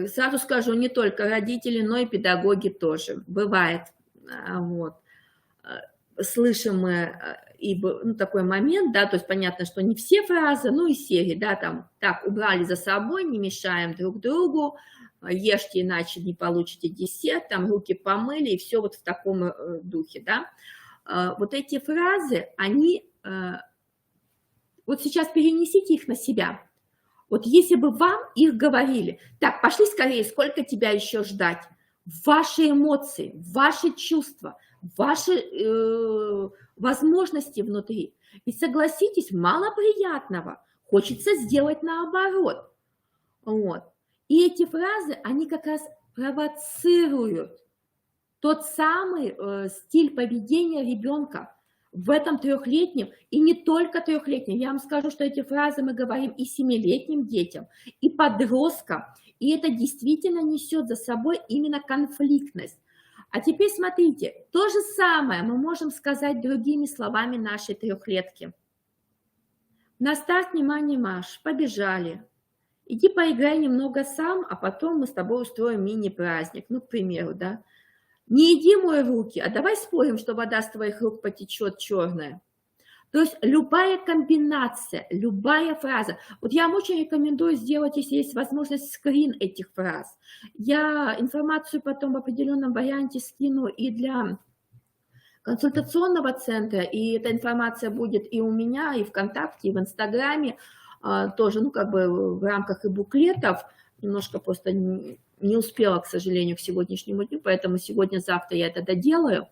Сразу скажу, не только родители, но и педагоги тоже. Бывает. Вот. Слышим мы такой момент, да, то есть понятно, что не все фразы, из серии, да, там, так, убрали за собой, не мешаем друг другу, ешьте, иначе не получите десерт, там, руки помыли, и все вот в таком духе, да. Вот эти фразы, они, вот сейчас перенесите их на себя. Вот если бы вам их говорили, так, пошли скорее, сколько тебя еще ждать? Ваши эмоции, ваши чувства, ваши возможности внутри. И согласитесь, мало приятного, хочется сделать наоборот. Вот. И эти фразы, они как раз провоцируют тот самый стиль поведения ребенка в этом 3-летнем, и не только 3-летнем. Я вам скажу, что эти фразы мы говорим и 7-летним детям, и подросткам, и это действительно несет за собой именно конфликтность. А теперь смотрите, то же самое мы можем сказать другими словами нашей 3-летки. На старт, внимание, Маш, побежали. Иди поиграй немного сам, а потом мы с тобой устроим мини-праздник. К примеру, да. Не иди мой руки, а давай спорим, что вода с твоих рук потечет черная. То есть любая комбинация, любая фраза. Вот я вам очень рекомендую сделать, если есть возможность, скрин этих фраз. Я информацию потом в определенном варианте скину и для консультационного центра, и эта информация будет и у меня, и ВКонтакте, и в Инстаграме, тоже, в рамках и буклетов. немножко просто не успела, к сожалению, к сегодняшнему дню, поэтому сегодня-завтра я это доделаю.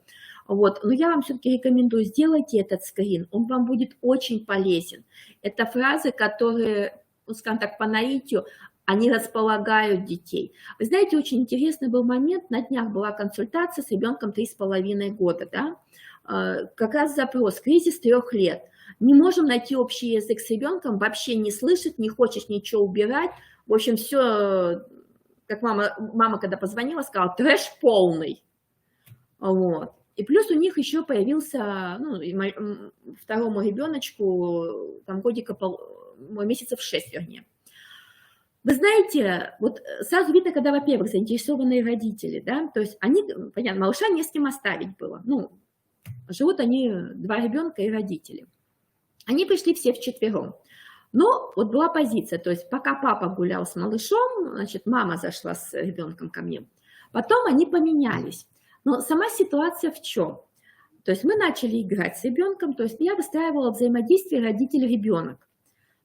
Вот. Но я вам все-таки рекомендую, сделайте этот скрин, он вам будет очень полезен. Это фразы, которые, ну, скажем так, по наитию, они располагают детей. Вы знаете, очень интересный был момент, на днях была консультация с ребенком 3,5 года, да? Как раз запрос, кризис 3 лет. Не можем найти общий язык с ребенком, вообще не слышит, не хочешь ничего убирать. В общем, все, как мама когда позвонила, сказала, трэш полный. Вот. И плюс у них еще появился, ну, второму ребеночку, там годика, месяцев 6, вернее. Вы знаете, вот сразу видно, когда, во-первых, заинтересованные родители, да, то есть они, понятно, малыша не с кем оставить было, ну, живут они 2 ребенка и родители. Они пришли все вчетвером. Но вот была позиция, то есть пока папа гулял с малышом, значит, мама зашла с ребенком ко мне. Потом они поменялись. Но сама ситуация в чем? То есть мы начали играть с ребенком, то есть я выстраивала взаимодействие родитель-ребенок.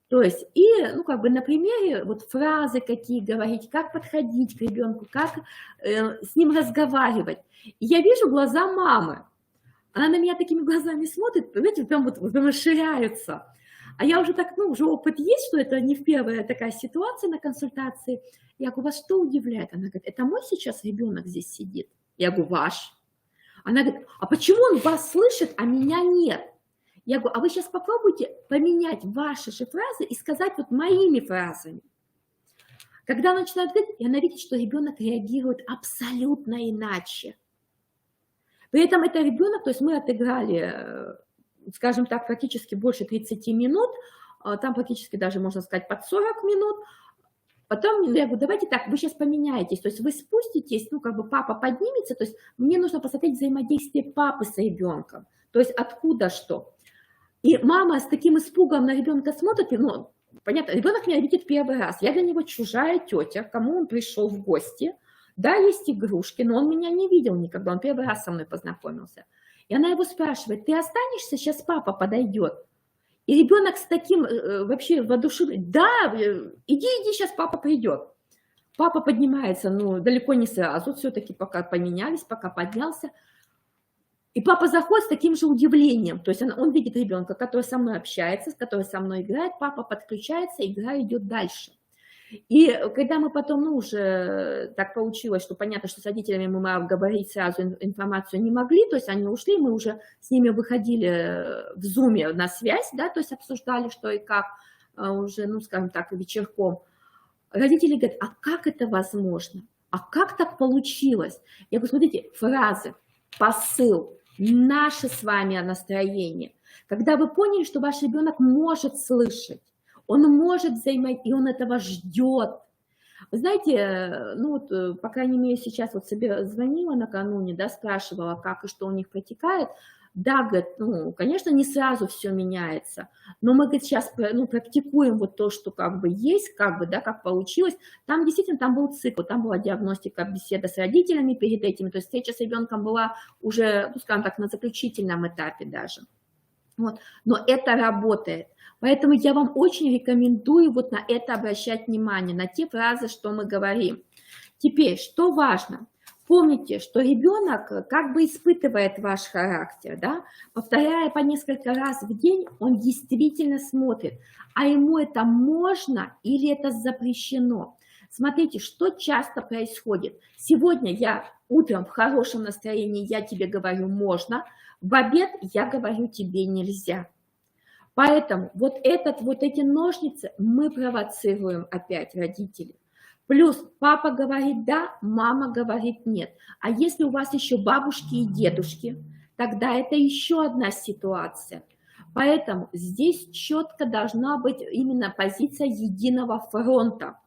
То есть и, ну, как бы на примере вот фразы какие говорить, как подходить к ребенку, как с ним разговаривать. И я вижу глаза мамы. Она на меня такими глазами смотрит, понимаете, прям вот расширяются. А я уже так, ну, уже опыт есть, что это не в первая такая ситуация на консультации. Я говорю, вас что удивляет? Она говорит, это мой сейчас ребенок здесь сидит. Я говорю, ваш. Она говорит, а почему он вас слышит, а меня нет? Я говорю, а вы сейчас попробуйте поменять ваши же фразы и сказать вот моими фразами. Когда она начинает говорить, и она видит, что ребенок реагирует абсолютно иначе. При этом это ребенок, то есть мы отыграли, скажем так, практически больше 30 минут, там практически даже, можно сказать, под 40 минут. Потом я говорю, давайте так, вы сейчас поменяетесь, то есть вы спуститесь, ну, как бы папа поднимется, то есть мне нужно посмотреть взаимодействие папы с ребенком, то есть откуда что. И мама с таким испугом на ребенка смотрит, ну, понятно, ребенок меня видит первый раз, я для него чужая тетя, к кому он пришел в гости, да, есть игрушки, но он меня не видел никогда, он первый раз со мной познакомился. И она его спрашивает, ты останешься, сейчас папа подойдет. И ребенок с таким вообще воодушевлением, да, иди, сейчас папа придет. Папа поднимается, ну, далеко не сразу, все-таки пока поменялись, пока поднялся. И папа заходит с таким же удивлением, то есть он видит ребенка, который со мной общается, который со мной играет, папа подключается, игра идет дальше. И когда мы потом, ну, уже так получилось, что понятно, что с родителями мы обговорить сразу информацию не могли, то есть они ушли, мы уже с ними выходили в зуме на связь, да, то есть обсуждали, что и как уже, ну, скажем так, вечерком. Родители говорят, а как это возможно? А как так получилось? Я говорю, смотрите, фразы, посыл, наше с вами настроение. Когда вы поняли, что ваш ребенок может слышать, он может взаимодействовать, и он этого ждет. Вы знаете, ну вот, по крайней мере, сейчас вот себе звонила накануне, да, спрашивала, как и что у них протекает. Да, говорит, ну, конечно, не сразу все меняется, но мы, говорит, сейчас, ну, практикуем вот то, что как бы есть, как бы, да, как получилось. Там действительно, там был цикл, там была диагностика, беседа с родителями перед этим, то есть встреча с ребенком была уже, ну, скажем так, на заключительном этапе даже. Вот. Но это работает. Поэтому я вам очень рекомендую вот на это обращать внимание, на те фразы, что мы говорим. Теперь, что важно? Помните, что ребенок как бы испытывает ваш характер, да? Повторяя по несколько раз в день, он действительно смотрит, а ему это можно или это запрещено. Смотрите, что часто происходит. Сегодня я утром в хорошем настроении, я тебе говорю можно, в обед я говорю тебе нельзя. Поэтому вот эти ножницы мы провоцируем опять родителей. Плюс папа говорит да, мама говорит нет. А если у вас еще бабушки и дедушки, тогда это еще одна ситуация. Поэтому здесь четко должна быть именно позиция единого фронта.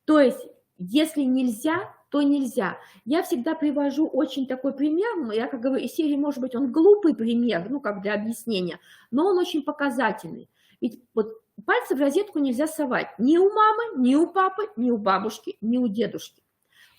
То есть, если нельзя, то нельзя. Я всегда привожу очень такой пример, я как говорю, из серии, может быть, он глупый пример, ну, как для объяснения, но он очень показательный. Ведь вот пальцы в розетку нельзя совать ни у мамы, ни у папы, ни у бабушки, ни у дедушки.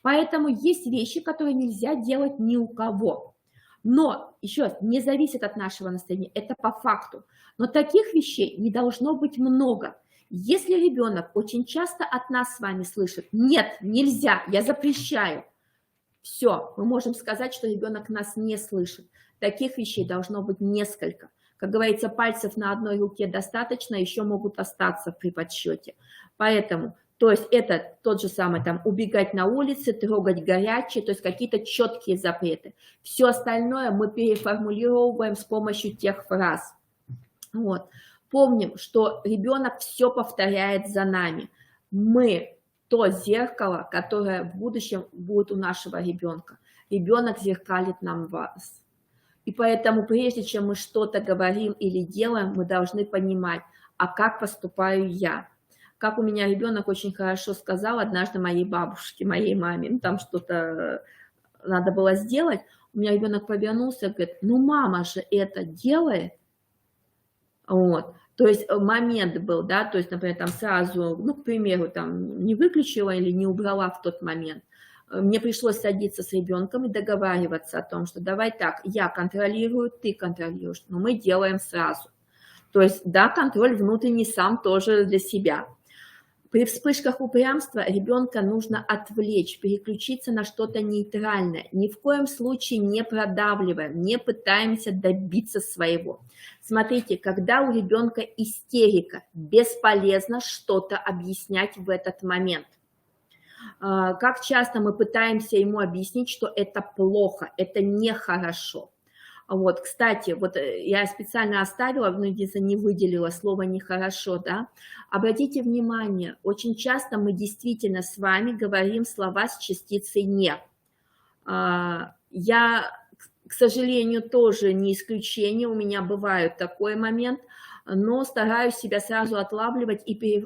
Поэтому есть вещи, которые нельзя делать ни у кого. Но, еще раз, не зависит от нашего настроения, это по факту. Но таких вещей не должно быть много. Если ребенок очень часто от нас с вами слышит: нет, нельзя, я запрещаю, все, мы можем сказать, что ребенок нас не слышит. Таких вещей должно быть несколько. Как говорится, пальцев на одной руке достаточно, еще могут остаться при подсчете. Поэтому, то есть это тот же самый, там, убегать на улице, трогать горячее, то есть какие-то четкие запреты. Все остальное мы переформулировываем с помощью тех фраз. Вот. Помним, что ребенок все повторяет за нами. Мы то зеркало, которое в будущем будет у нашего ребенка. Ребенок зеркалит нам вас. И поэтому, прежде чем мы что-то говорим или делаем, мы должны понимать, а как поступаю я. Как у меня ребенок очень хорошо сказал однажды моей бабушке, моей маме, ну, там что-то надо было сделать, у меня ребенок повернулся и говорит: ну, мама же это делает. Вот. То есть момент был, да, то есть, например, там сразу, ну, к примеру, там не выключила или не убрала в тот момент. Мне пришлось садиться с ребенком и договариваться о том, что давай так, я контролирую, ты контролируешь, но мы делаем сразу. То есть, да, контроль внутренний сам тоже для себя. При вспышках упрямства ребенка нужно отвлечь, переключиться на что-то нейтральное. Ни в коем случае не продавливаем, не пытаемся добиться своего. Смотрите, когда у ребенка истерика, бесполезно что-то объяснять в этот момент. Как часто мы пытаемся ему объяснить, что это плохо, это нехорошо. Вот, кстати, вот я специально оставила, ну, единственное, не выделила слово «нехорошо», да. Обратите внимание, очень часто мы действительно с вами говорим слова с частицей «не». Я, к сожалению, тоже не исключение, у меня бывает такой момент, но стараюсь себя сразу отлавливать и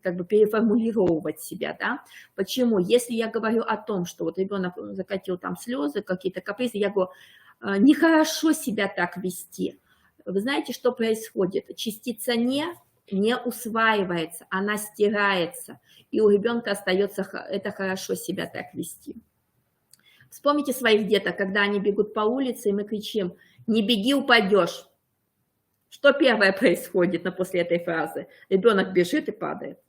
как бы переформулировать себя, да. Почему? Если я говорю о том, что вот ребенок закатил там слезы, какие-то капризы, я говорю: нехорошо себя так вести. Вы знаете, что происходит? Частица не усваивается, она стирается, и у ребенка остается это хорошо себя так вести. Вспомните своих деток, когда они бегут по улице, и мы кричим: не беги, упадешь. Что первое происходит после этой фразы? Ребенок бежит и падает,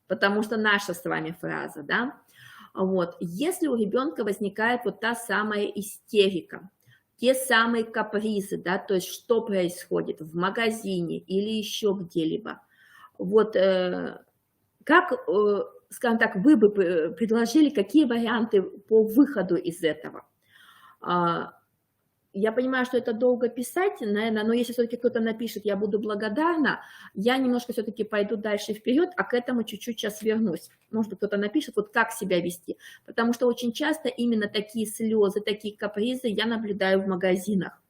потому что наша с вами фраза, да? Вот. Если у ребенка возникает вот та самая истерика, те самые капризы, да, то есть что происходит в магазине или еще где-либо, вот как, скажем так, вы бы предложили, какие варианты по выходу из этого? Я понимаю, что это долго писать, наверное, но если все-таки кто-то напишет, я буду благодарна. Я немножко все-таки пойду дальше вперед, а к этому чуть-чуть сейчас вернусь. Может быть, кто-то напишет, вот как себя вести. Потому что очень часто именно такие слезы, такие капризы я наблюдаю в магазинах.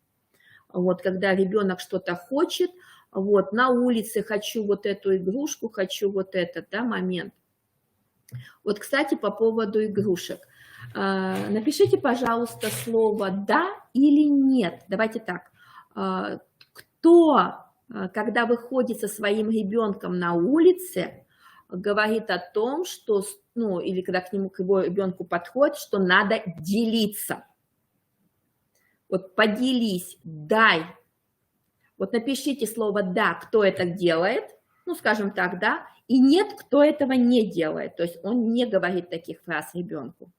Вот, когда ребенок что-то хочет, вот, на улице хочу вот эту игрушку, хочу вот этот, да, момент. Вот, кстати, по поводу игрушек. Напишите, пожалуйста, слово «да» или «нет». Давайте так. Кто, когда выходит со своим ребенком на улице, говорит о том, что, ну, или когда к нему, к его ребенку подходит, что надо делиться. Вот поделись, дай. Вот напишите слово «да», кто это делает, ну, скажем так, да, и «нет», кто этого не делает. То есть он не говорит таких фраз ребенку.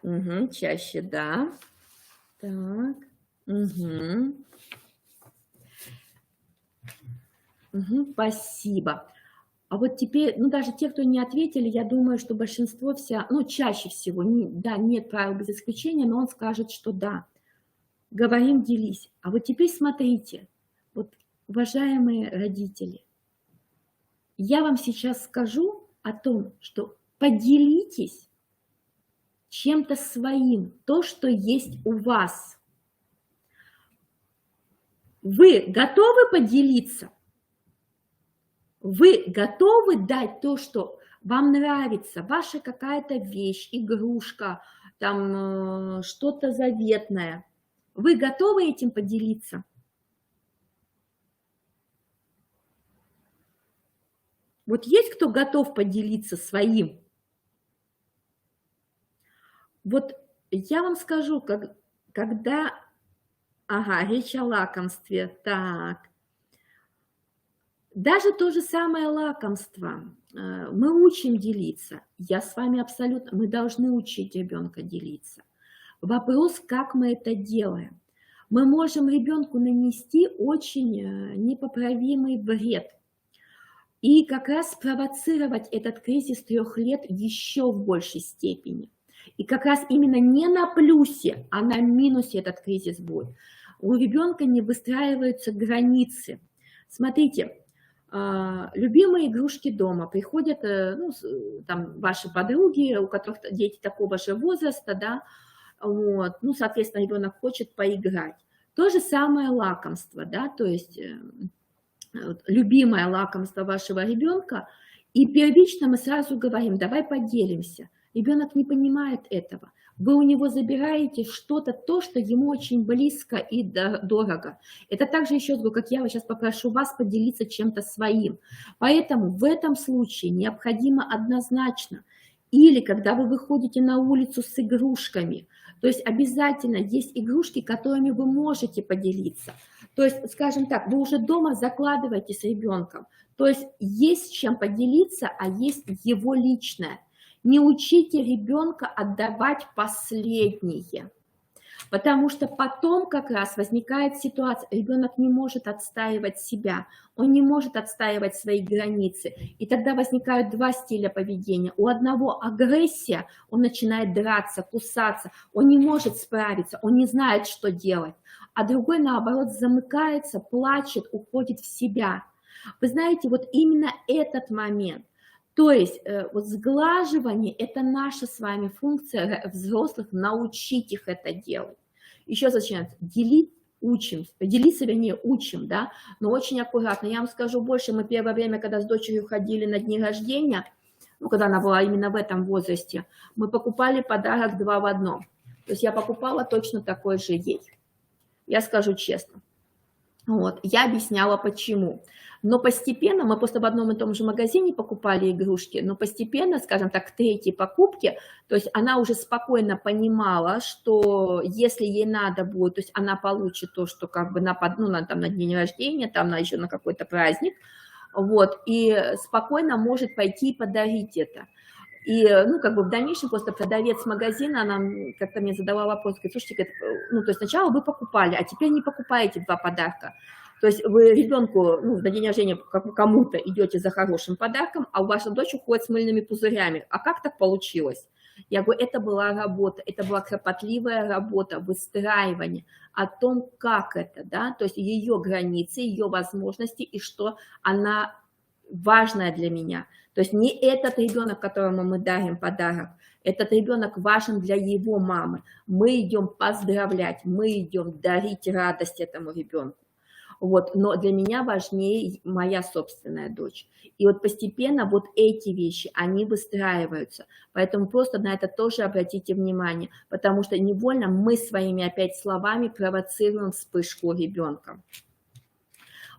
Угу, чаще «да». Так. Угу. Угу, спасибо. А вот теперь, ну, даже те, кто не ответили, я думаю, что большинство ну, чаще всего, да, нет правил без исключения, но он скажет, что да. Говорим, делись. А вот теперь смотрите, вот, уважаемые родители, я вам сейчас скажу о том, что поделитесь чем-то своим, то, что есть у вас. Вы готовы поделиться? Вы готовы дать то, что вам нравится, ваша какая-то вещь, игрушка, там что-то заветное? Вы готовы этим поделиться? Вот есть кто готов поделиться своим? Вот я вам скажу, когда... Ага, речь о лакомстве. Так. Даже то же самое лакомство. Мы учим делиться. Я с вами абсолютно... Мы должны учить ребенка делиться. Вопрос, как мы это делаем. Мы можем ребенку нанести очень непоправимый вред. И как раз спровоцировать этот кризис 3 лет еще в большей степени. И как раз именно не на плюсе, а на минусе этот кризис будет. У ребенка не выстраиваются границы. Смотрите, любимые игрушки дома. Приходят ну, там, ваши подруги, у которых дети такого же возраста, да, вот, ну, соответственно, ребенок хочет поиграть. То же самое лакомство, да, то есть любимое лакомство вашего ребенка, и первично мы сразу говорим, давай поделимся. Ребенок не понимает этого. Вы у него забираете что-то, то, что ему очень близко и дорого. Это также еще, как я сейчас попрошу вас поделиться чем-то своим. Поэтому в этом случае необходимо однозначно, или когда вы выходите на улицу с игрушками, то есть обязательно есть игрушки, которыми вы можете поделиться. То есть, скажем так, вы уже дома закладываете с ребенком. То есть чем поделиться, а есть его личное. Не учите ребенка отдавать последнее, потому что потом как раз возникает ситуация, ребенок не может отстаивать себя, он не может отстаивать свои границы, и тогда возникают 2 стиля поведения. У одного агрессия, он начинает драться, кусаться, он не может справиться, он не знает, что делать, а другой, наоборот, замыкается, плачет, уходит в себя. Вы знаете, вот именно этот момент, то есть вот сглаживание – это наша с вами функция взрослых, научить их это делать. Еще зачем? Делиться, вернее, учим, да, но очень аккуратно. Я вам скажу больше, мы первое время, когда с дочерью ходили на дни рождения, ну, когда она была именно в этом возрасте, мы покупали подарок 2 в 1. То есть я покупала точно такой же ей. Я скажу честно. Вот, я объясняла, почему. Но постепенно, мы просто в одном и том же магазине покупали игрушки, но постепенно, скажем так, к 3-й покупке, то есть она уже спокойно понимала, что если ей надо будет, то есть она получит то, что как бы там, на день рождения, там еще на какой-то праздник, вот, и спокойно может пойти и подарить это. И, ну, как бы в дальнейшем просто продавец магазина, она как-то мне задала вопрос, говорит, слушайте, ну, то есть сначала вы покупали, а теперь не покупаете 2 подарка. То есть вы ребенку, ну, на день рождения кому-то идете за хорошим подарком, а ваша дочь уходит с мыльными пузырями. А как так получилось? Я говорю, это была работа, это была кропотливая работа, выстраивание о том, как это, да, то есть ее границы, ее возможности и что она важная для меня. То есть не этот ребенок, которому мы дарим подарок, этот ребенок важен для его мамы. Мы идем поздравлять, мы идем дарить радость этому ребенку. Вот, но для меня важнее моя собственная дочь. И вот постепенно вот эти вещи, они выстраиваются. Поэтому просто на это тоже обратите внимание, потому что невольно мы своими опять словами провоцируем вспышку ребенка.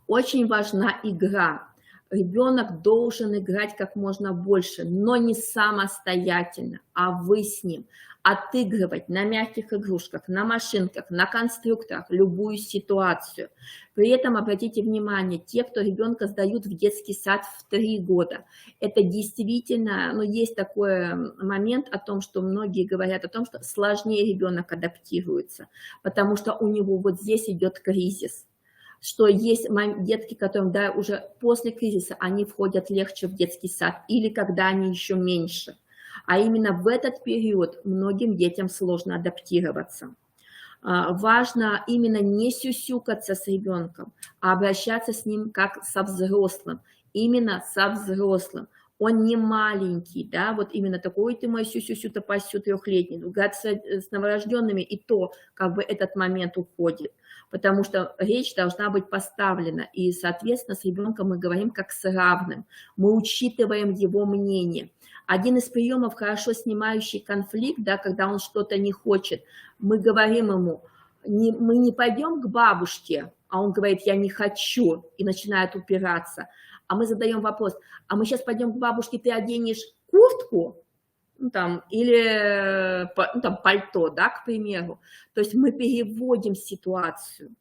Очень важна игра. Ребенок должен играть как можно больше, но не самостоятельно, а вы с ним. Отыгрывать на мягких игрушках, на машинках, на конструкторах любую ситуацию. При этом обратите внимание, те, кто ребенка сдают в детский сад в 3 года, это действительно, ну, есть такой момент о том, что многие говорят о том, что сложнее ребенок адаптируется, потому что у него вот здесь идет кризис. Что есть детки, которым, да, уже после кризиса они входят легче в детский сад, или когда они еще меньше. А именно в этот период многим детям сложно адаптироваться. Важно именно не сюсюкаться с ребенком, а обращаться с ним как со взрослым, именно со взрослым. Он не маленький, да, вот именно такой, ты мой сю-сю-сю-то пасю 3-летний. С новорожденными и то, как бы этот момент уходит, потому что речь должна быть поставлена, и, соответственно, с ребенком мы говорим как с равным, мы учитываем его мнение. Один из приемов, хорошо снимающий конфликт, да, когда он что-то не хочет, мы говорим ему, мы не пойдем к бабушке, а он говорит, я не хочу, и начинает упираться. а мы задаем вопрос, а мы сейчас пойдем к бабушке, ты оденешь куртку, ну, там, или ну, там, пальто, да, к примеру. То есть мы переводим ситуацию.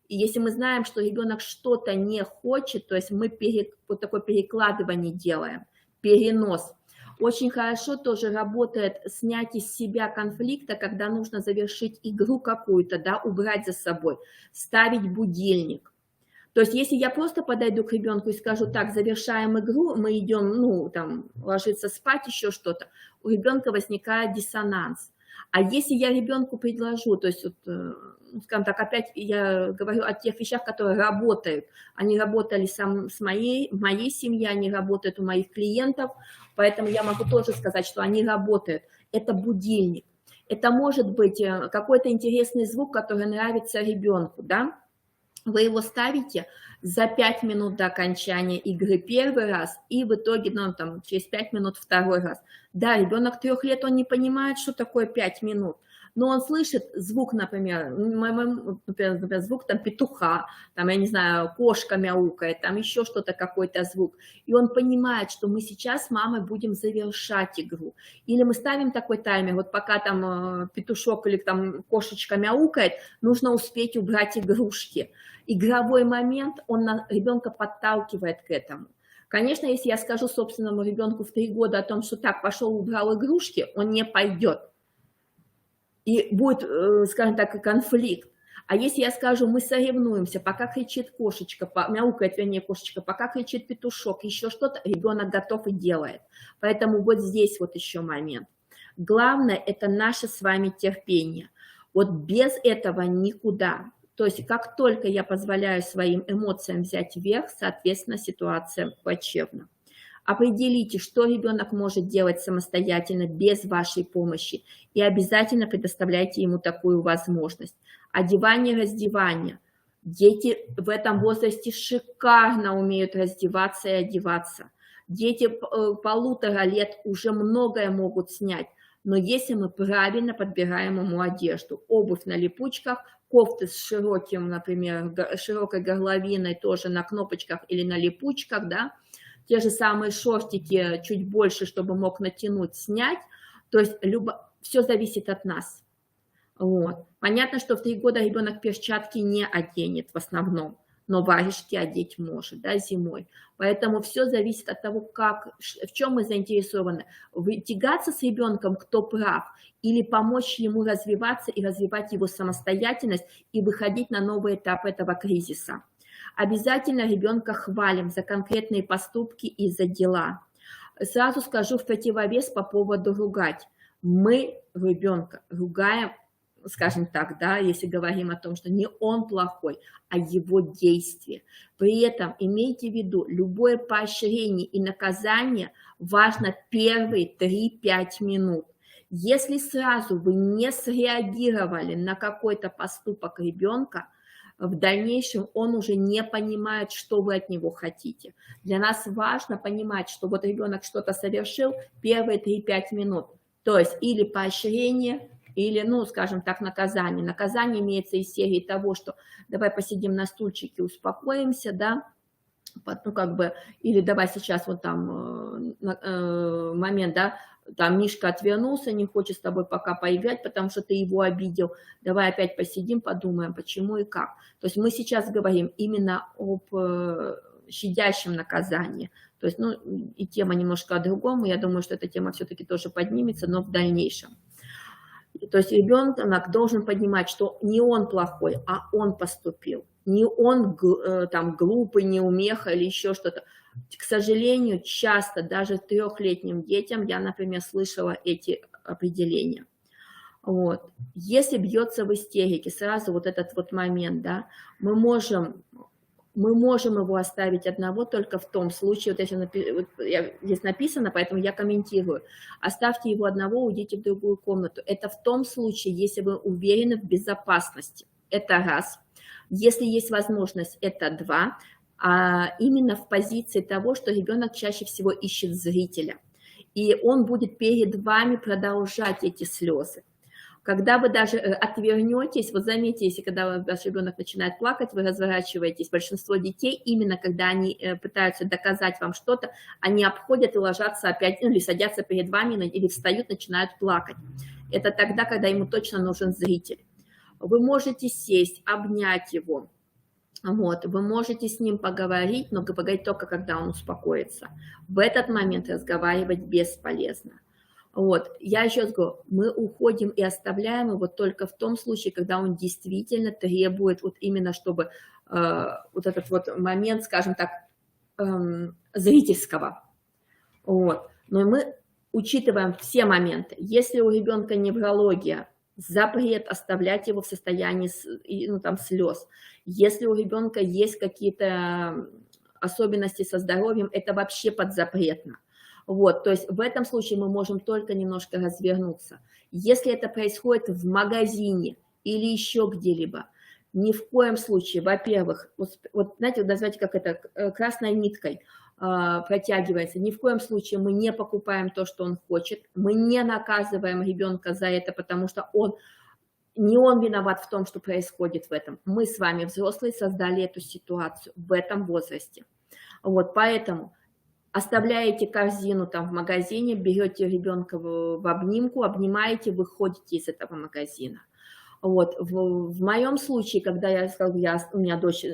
И если мы знаем, что ребенок что-то не хочет, то есть мы вот такое перекладывание делаем, перенос. Очень хорошо тоже работает снять из себя конфликта, когда нужно завершить игру какую-то, да, убрать за собой, ставить будильник. То есть если я просто подойду к ребенку и скажу, так, завершаем игру, мы идем, ну, там, ложиться спать, еще что-то, у ребенка возникает диссонанс. А если я ребенку предложу, то есть, вот, скажем так, опять я говорю о тех вещах, которые работают. Они работали с моей семьей, они работают у моих клиентов, поэтому я могу тоже сказать, что они работают. Это будильник. Это может быть какой-то интересный звук, который нравится ребенку, да? Вы его ставите за 5 минут до окончания игры первый раз, и в итоге, ну, там, через 5 минут второй раз. Да, ребенок 3 лет, он не понимает, что такое 5 минут, но он слышит звук, например, звук там петуха, там, я не знаю, кошка мяукает, там еще что-то, какой-то звук, и он понимает, что мы сейчас с мамой будем завершать игру. Или мы ставим такой таймер, вот пока там петушок или там кошечка мяукает, нужно успеть убрать игрушки. Игровой момент, он ребенка подталкивает к этому. Конечно, если я скажу собственному ребенку в 3 года о том, что так, пошел, убрал игрушки, он не пойдет. И будет, скажем так, конфликт. А если я скажу, мы соревнуемся, пока кричит кошечка, мяукает, вернее, кошечка, пока кричит петушок, еще что-то, ребенок готов и делает. Поэтому вот здесь вот еще момент. Главное, это наше с вами терпение. Вот без этого никуда. То есть как только я позволяю своим эмоциям взять верх, соответственно, ситуация плачевна. Определите, что ребенок может делать самостоятельно, без вашей помощи, и обязательно предоставляйте ему такую возможность. Одевание, раздевание. Дети в этом возрасте шикарно умеют раздеваться и одеваться. Дети 1,5 лет уже многое могут снять, но если мы правильно подбираем ему одежду, обувь на липучках, кофты с широким, например, широкой горловиной, тоже на кнопочках или на липучках, да, те же самые шортики чуть больше, чтобы мог натянуть, снять. То есть все зависит от нас. Вот. Понятно, что в 3 года ребенок перчатки не оденет в основном, но варежки одеть может, да, зимой. Поэтому все зависит от того, в чем мы заинтересованы. Тягаться с ребенком, кто прав, или помочь ему развиваться и развивать его самостоятельность и выходить на новый этап этого кризиса. Обязательно ребенка хвалим за конкретные поступки и за дела. Сразу скажу в противовес по поводу ругать. Мы ребенка ругаем, скажем так, да, если говорим о том, что не он плохой, а его действия. При этом имейте в виду, любое поощрение и наказание важно первые 3-5 минут. Если сразу вы не среагировали на какой-то поступок ребенка, в дальнейшем он уже не понимает, что вы от него хотите. Для нас важно понимать, что вот ребенок что-то совершил первые 3-5 минут. То есть или поощрение, или, ну, скажем так, наказание. Наказание имеется из серии того, что давай посидим на стульчике, успокоимся, да, ну, как бы, или давай сейчас вот там момент, да, там Мишка отвернулся, не хочет с тобой пока поиграть, потому что ты его обидел. Давай опять посидим, подумаем, почему и как. То есть мы сейчас говорим именно об щадящем наказании. То есть, ну, и тема немножко о другом. Я думаю, что эта тема все-таки тоже поднимется, но в дальнейшем. То есть ребенок должен понимать, что не он плохой, а он поступил. Не он там глупый, неумеха или еще что-то. К сожалению, часто даже 3-летним детям я, например, слышала эти определения. Вот. Если бьется в истерике, сразу вот этот вот момент, да, мы можем его оставить одного только в том случае, здесь написано, поэтому я комментирую, оставьте его одного, уйдите в другую комнату. Это в том случае, если вы уверены в безопасности. Это раз. Если есть возможность, это 2. А именно в позиции того, что ребенок чаще всего ищет зрителя. И он будет перед вами продолжать эти слезы. Когда вы даже отвернетесь, вот заметьте, если когда ваш ребенок начинает плакать, вы разворачиваетесь. Большинство детей, именно когда они пытаются доказать вам что-то, они обходят и ложатся опять, ну, или садятся перед вами, или встают, начинают плакать. Это тогда, когда ему точно нужен зритель. Вы можете сесть, обнять его. Вот, вы можете с ним поговорить, но поговорить только, когда он успокоится. В этот момент разговаривать бесполезно. Вот, я еще раз говорю, мы уходим и оставляем его только в том случае, когда он действительно требует вот именно, чтобы вот этот вот момент, скажем так, зрительского. Вот, но мы учитываем все моменты. Если у ребенка неврология, запрет оставлять его в состоянии ну, там, слез. Если у ребенка есть какие-то особенности со здоровьем, это вообще подзапретно. Вот, то есть в этом случае мы можем только немножко развернуться. Если это происходит в магазине или еще где-либо, ни в коем случае, во-первых, вот знаете, называйте, как это красной ниткой протягивается, ни в коем случае мы не покупаем то, что он хочет, мы не наказываем ребенка за это, потому что не он виноват в том, что происходит в этом. Мы с вами, взрослые, создали эту ситуацию в этом возрасте. Вот, поэтому оставляете корзину там в магазине, берете ребенка в обнимку, обнимаете, выходите из этого магазина. Вот, в моем случае, когда у меня дочь,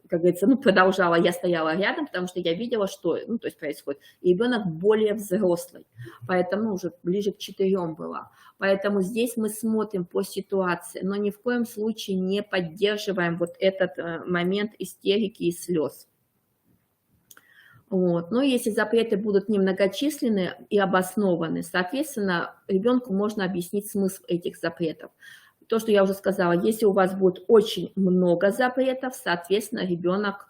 как говорится, ну, продолжала, я стояла рядом, потому что я видела, что, ну, то есть происходит. И ребенок более взрослый, поэтому уже ближе к 4 была. Поэтому здесь мы смотрим по ситуации, но ни в коем случае не поддерживаем вот этот момент истерики и слез. Вот. Но если запреты будут немногочисленны и обоснованы, соответственно, ребенку можно объяснить смысл этих запретов. То, что я уже сказала, если у вас будет очень много запретов, соответственно, ребенок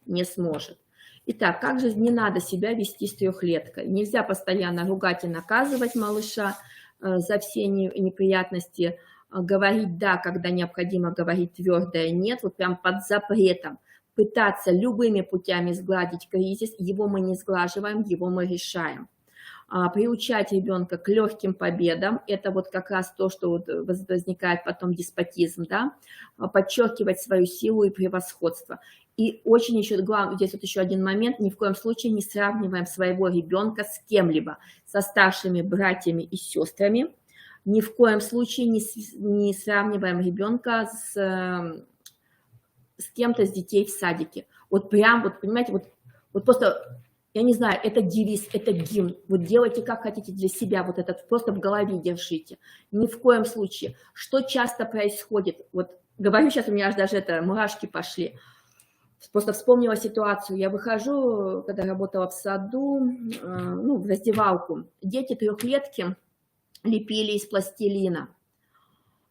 не сможет. Итак, как же не надо себя вести с трехлеткой? Нельзя постоянно ругать и наказывать малыша за все неприятности, говорить «да», когда необходимо говорить твердое «нет», вот прям под запретом. Пытаться любыми путями сгладить кризис, его мы не сглаживаем, его мы решаем. Приучать ребенка к легким победам, это вот как раз то, что вот возникает потом деспотизм, да, подчеркивать свою силу и превосходство. И очень еще главное, здесь вот еще один момент, ни в коем случае не сравниваем своего ребенка с кем-либо, со старшими братьями и сестрами, ни в коем случае не сравниваем ребенка с кем-то, с детей в садике. Вот прям, вот понимаете, вот просто, я не знаю, это девиз, это гимн. Вот делайте как хотите для себя, вот этот просто в голове держите. Ни в коем случае. Что часто происходит, вот говорю сейчас, у меня аж даже мурашки пошли. Просто вспомнила ситуацию. Я выхожу, когда работала в саду, ну, в раздевалку. Дети трехлетки лепили из пластилина.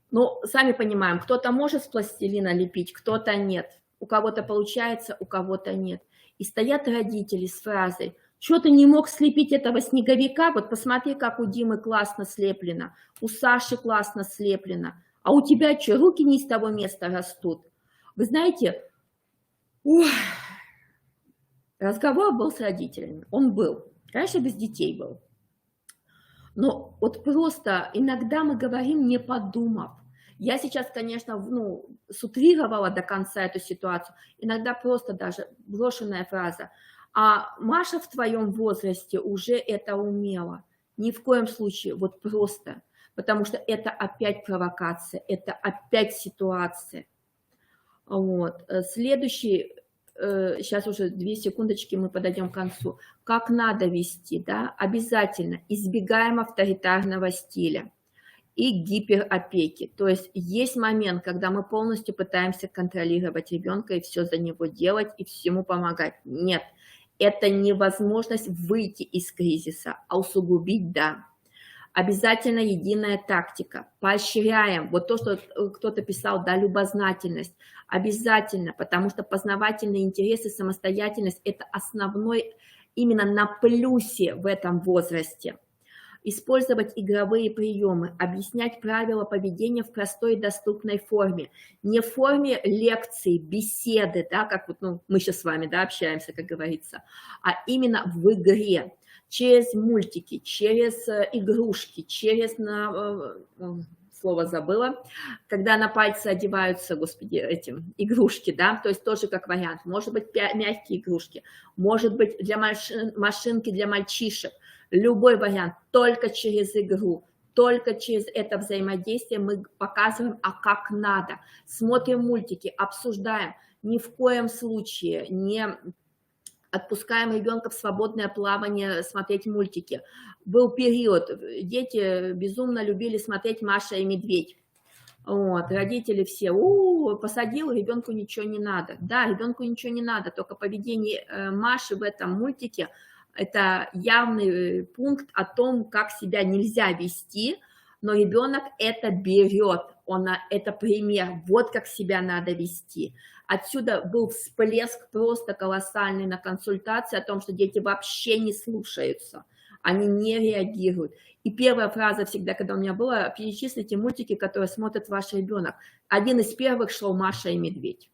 Ну, сами понимаем, кто-то может с пластилина лепить, кто-то нет. У кого-то получается, у кого-то нет. И стоят родители с фразой: что ты не мог слепить этого снеговика? Вот посмотри, как у Димы классно слеплено, у Саши классно слеплено. А у тебя что, руки не из того места растут? Вы знаете, разговор был с родителями. Он был. Раньше без детей был. Но вот просто иногда мы говорим, не подумав. Я сейчас, конечно, ну, сутрировала до конца эту ситуацию. Иногда просто даже брошенная фраза: а Маша в твоем возрасте уже это умела. Ни в коем случае, вот просто. Потому что это опять провокация, это опять ситуация. Вот. Следующий, сейчас уже 2 секундочки, мы подойдем к концу. Как надо вести, да? Обязательно избегаем авторитарного стиля и гиперопеки. То есть момент, когда мы полностью пытаемся контролировать ребенка и все за него делать, и всему помогать. Нет, это невозможность выйти из кризиса, а усугубить, да. Обязательно единая тактика. Поощряем. Вот то, что кто-то писал, да, любознательность. Обязательно, потому что познавательные интересы, самостоятельность – это основной именно на плюсе в этом возрасте. Использовать игровые приемы, объяснять правила поведения в простой и доступной форме. Не в форме лекций, беседы, да, как вот, ну, мы сейчас с вами, да, общаемся, как говорится, а именно в игре. через мультики, через игрушки, через, слово забыла, когда на пальцы одеваются, господи, этим, игрушки, да, то есть тоже как вариант. Может быть, мягкие игрушки, может быть, для машинки для мальчишек. Любой вариант, только через игру, только через это взаимодействие мы показываем, а как надо. Смотрим мультики, обсуждаем. Ни в коем случае не отпускаем ребенка в свободное плавание, смотреть мультики. Был период, дети безумно любили смотреть «Маша и медведь». Вот, родители все, посадил, ребенку ничего не надо. Да, ребенку ничего не надо, только поведение Маши в этом мультике – это явный пункт о том, как себя нельзя вести, но ребенок это берет, это пример, вот как себя надо вести. Отсюда был всплеск просто колоссальный на консультации о том, что дети вообще не слушаются, они не реагируют. И первая фраза всегда, когда у меня была: перечислите мультики, которые смотрит ваш ребенок. Один из первых шел «Маша и медведь».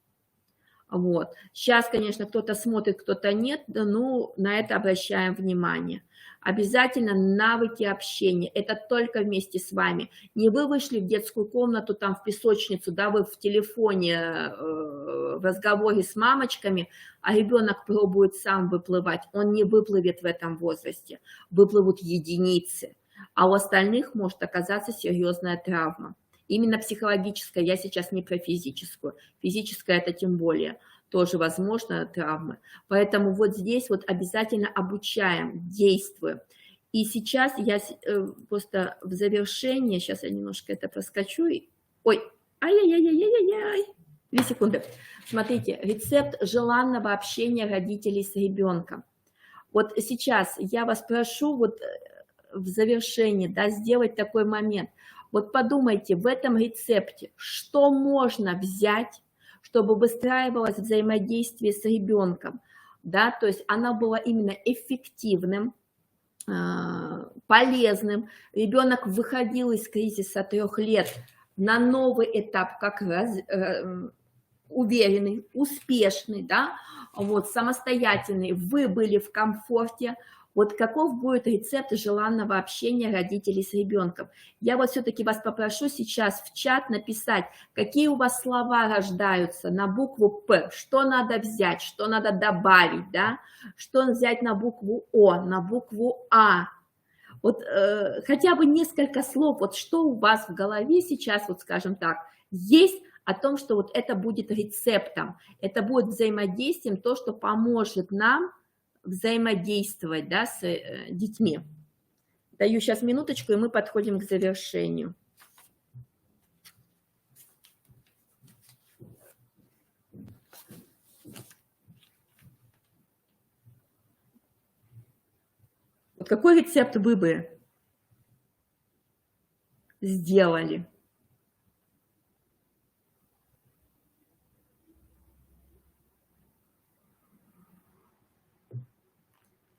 Вот. Сейчас, конечно, кто-то смотрит, кто-то нет, но на это обращаем внимание. Обязательно навыки общения, это только вместе с вами. Не вы вышли в детскую комнату, там в песочницу, да, вы в телефоне, в разговоре с мамочками, а ребенок пробует сам выплывать. Он не выплывет в этом возрасте, выплывут единицы, а у остальных может оказаться серьезная травма. Именно психологическая, я сейчас не про физическую. Физическая это тем более, тоже возможно травмы. Поэтому вот здесь вот обязательно обучаем, действуем. И сейчас я просто в завершение, сейчас я немножко это проскочу. Ой, ай-яй-яй-яй-яй-яй. 2 секунды. Смотрите, рецепт желанного общения родителей с ребенком. Вот сейчас я вас прошу вот в завершении, да, сделать такой момент. Вот подумайте в этом рецепте, что можно взять, чтобы выстраивалось взаимодействие с ребенком, да, то есть оно было именно эффективным, полезным. Ребенок выходил из кризиса 3 лет на новый этап, как раз уверенный, успешный, да, вот, самостоятельный, вы были в комфорте. Вот каков будет рецепт желанного общения родителей с ребенком? Я вот все-таки вас попрошу сейчас в чат написать, какие у вас слова рождаются на букву «П», что надо взять, что надо добавить, да? Что взять на букву «О», на букву «А». Вот хотя бы несколько слов, вот что у вас в голове сейчас, вот скажем так, есть о том, что вот это будет рецептом, это будет взаимодействием, то, что поможет нам взаимодействовать, да, с детьми. Даю сейчас минуточку, и мы подходим к завершению. Вот какой рецепт вы бы сделали?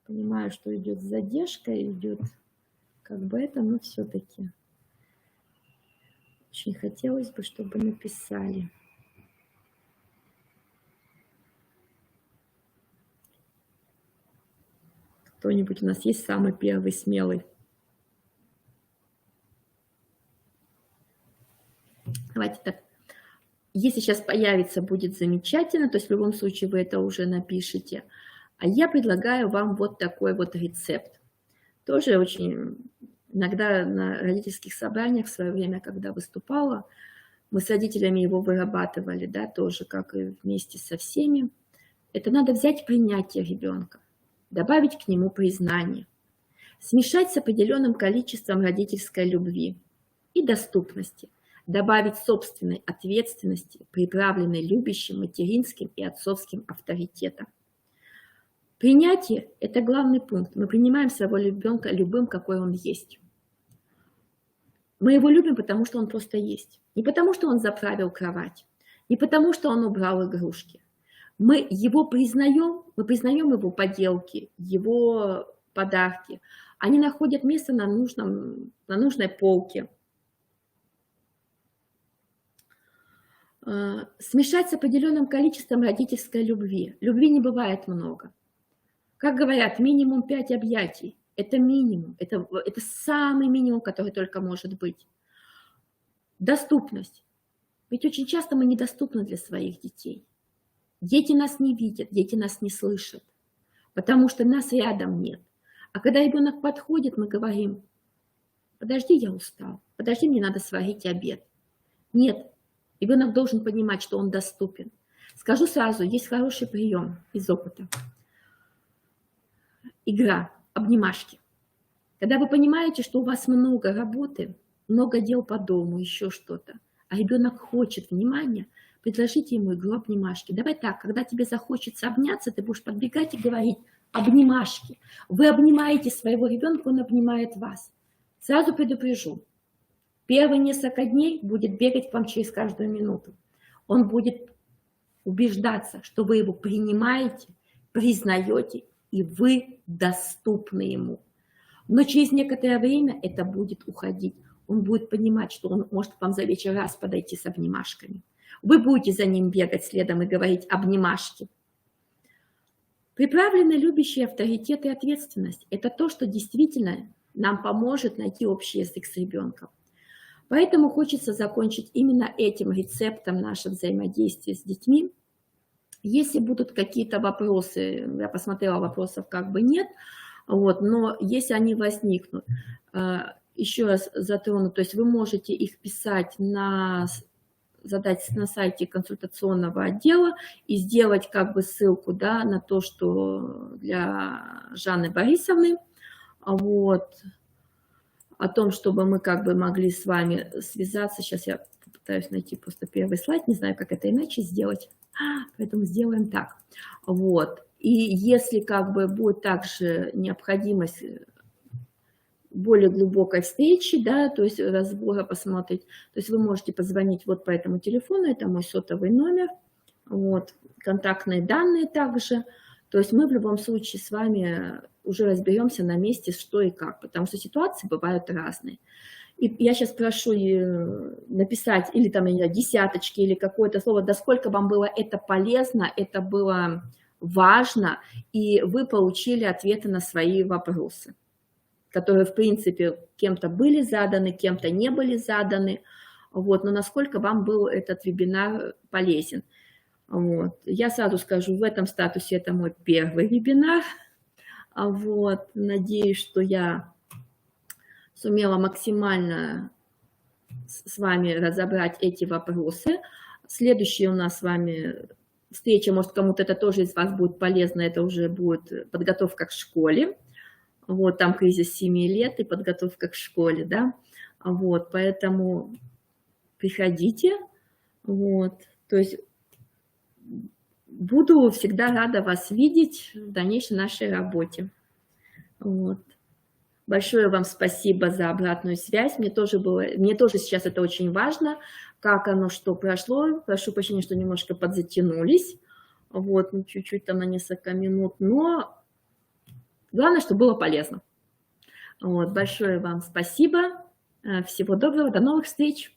Понимаю, что идет задержка, идет как бы это, но все-таки очень хотелось бы, чтобы написали. Кто-нибудь у нас есть самый первый смелый? Давайте так. Если сейчас появится, будет замечательно, то есть в любом случае вы это уже напишите. А я предлагаю вам вот такой вот рецепт. Тоже очень иногда на родительских собраниях в свое время, когда выступала, мы с родителями его вырабатывали, да, тоже как и вместе со всеми. Это надо взять принятие ребенка, добавить к нему признание, смешать с определенным количеством родительской любви и доступности, добавить собственной ответственности, приправленной любящим материнским и отцовским авторитетом. Принятие – это главный пункт. Мы принимаем своего ребенка любым, какой он есть. Мы его любим, потому что он просто есть. Не потому, что он заправил кровать, не потому, что он убрал игрушки. Мы его признаем, мы признаем его поделки, его подарки. Они находят место на нужной полке. Смешать с определенным количеством родительской любви. Любви не бывает много. Как говорят, минимум 5 объятий. Это минимум, это самый минимум, который только может быть. Доступность. Ведь очень часто мы недоступны для своих детей. Дети нас не видят, дети нас не слышат, потому что нас рядом нет. А когда ребенок подходит, мы говорим: подожди, я устал, подожди, мне надо сварить обед. Нет, ребенок должен понимать, что он доступен. Скажу сразу, есть хороший прием из опыта. Игра, обнимашки. Когда вы понимаете, что у вас много работы, много дел по дому, еще что-то, а ребенок хочет внимания, предложите ему игру обнимашки. Давай так, когда тебе захочется обняться, ты будешь подбегать и говорить: обнимашки. Вы обнимаете своего ребенка, он обнимает вас. Сразу предупрежу, первые несколько дней будет бегать к вам через каждую минуту. Он будет убеждаться, что вы его принимаете, признаете, и вы доступны ему. Но через некоторое время это будет уходить. Он будет понимать, что он может к вам за вечер раз подойти с обнимашками. Вы будете за ним бегать следом и говорить: обнимашки. Приправленный любящий авторитет и ответственность – это то, что действительно нам поможет найти общий язык с ребенком. Поэтому хочется закончить именно этим рецептом нашего взаимодействия с детьми. Если будут какие-то вопросы, я посмотрела, вопросов как бы нет, но если они возникнут, еще раз затрону, то есть вы можете их писать задать на сайте консультационного отдела и сделать как бы ссылку, да, на то, что для Жанны Борисовны, о том, чтобы мы как бы могли с вами связаться. Сейчас я попытаюсь найти просто первый слайд, не знаю, как это иначе сделать, поэтому сделаем так. И если как бы будет также необходимость более глубокой встречи, да, то есть разбора посмотреть, то есть вы можете позвонить вот по этому телефону, это мой сотовый номер, контактные данные также, то есть мы в любом случае с вами уже разберемся на месте, что и как, потому что ситуации бывают разные. И я сейчас прошу написать или там десяточки, или какое-то слово, да сколько вам было это полезно, это было важно, и вы получили ответы на свои вопросы, которые, в принципе, кем-то были заданы, кем-то не были заданы, но насколько вам был этот вебинар полезен. Я сразу скажу, в этом статусе это мой первый вебинар. Надеюсь, что я сумела максимально с вами разобрать эти вопросы. Следующая у нас с вами встреча, может, кому-то это тоже из вас будет полезно, это уже будет подготовка к школе. Там кризис 7 лет и подготовка к школе, да. Поэтому приходите, то есть буду всегда рада вас видеть в дальнейшей нашей работе. Большое вам спасибо за обратную связь. Мне тоже сейчас это очень важно, как оно, что прошло. Прошу прощения, что немножко подзатянулись, чуть-чуть там на несколько минут, но главное, чтобы было полезно. Большое вам спасибо. Всего доброго, до новых встреч.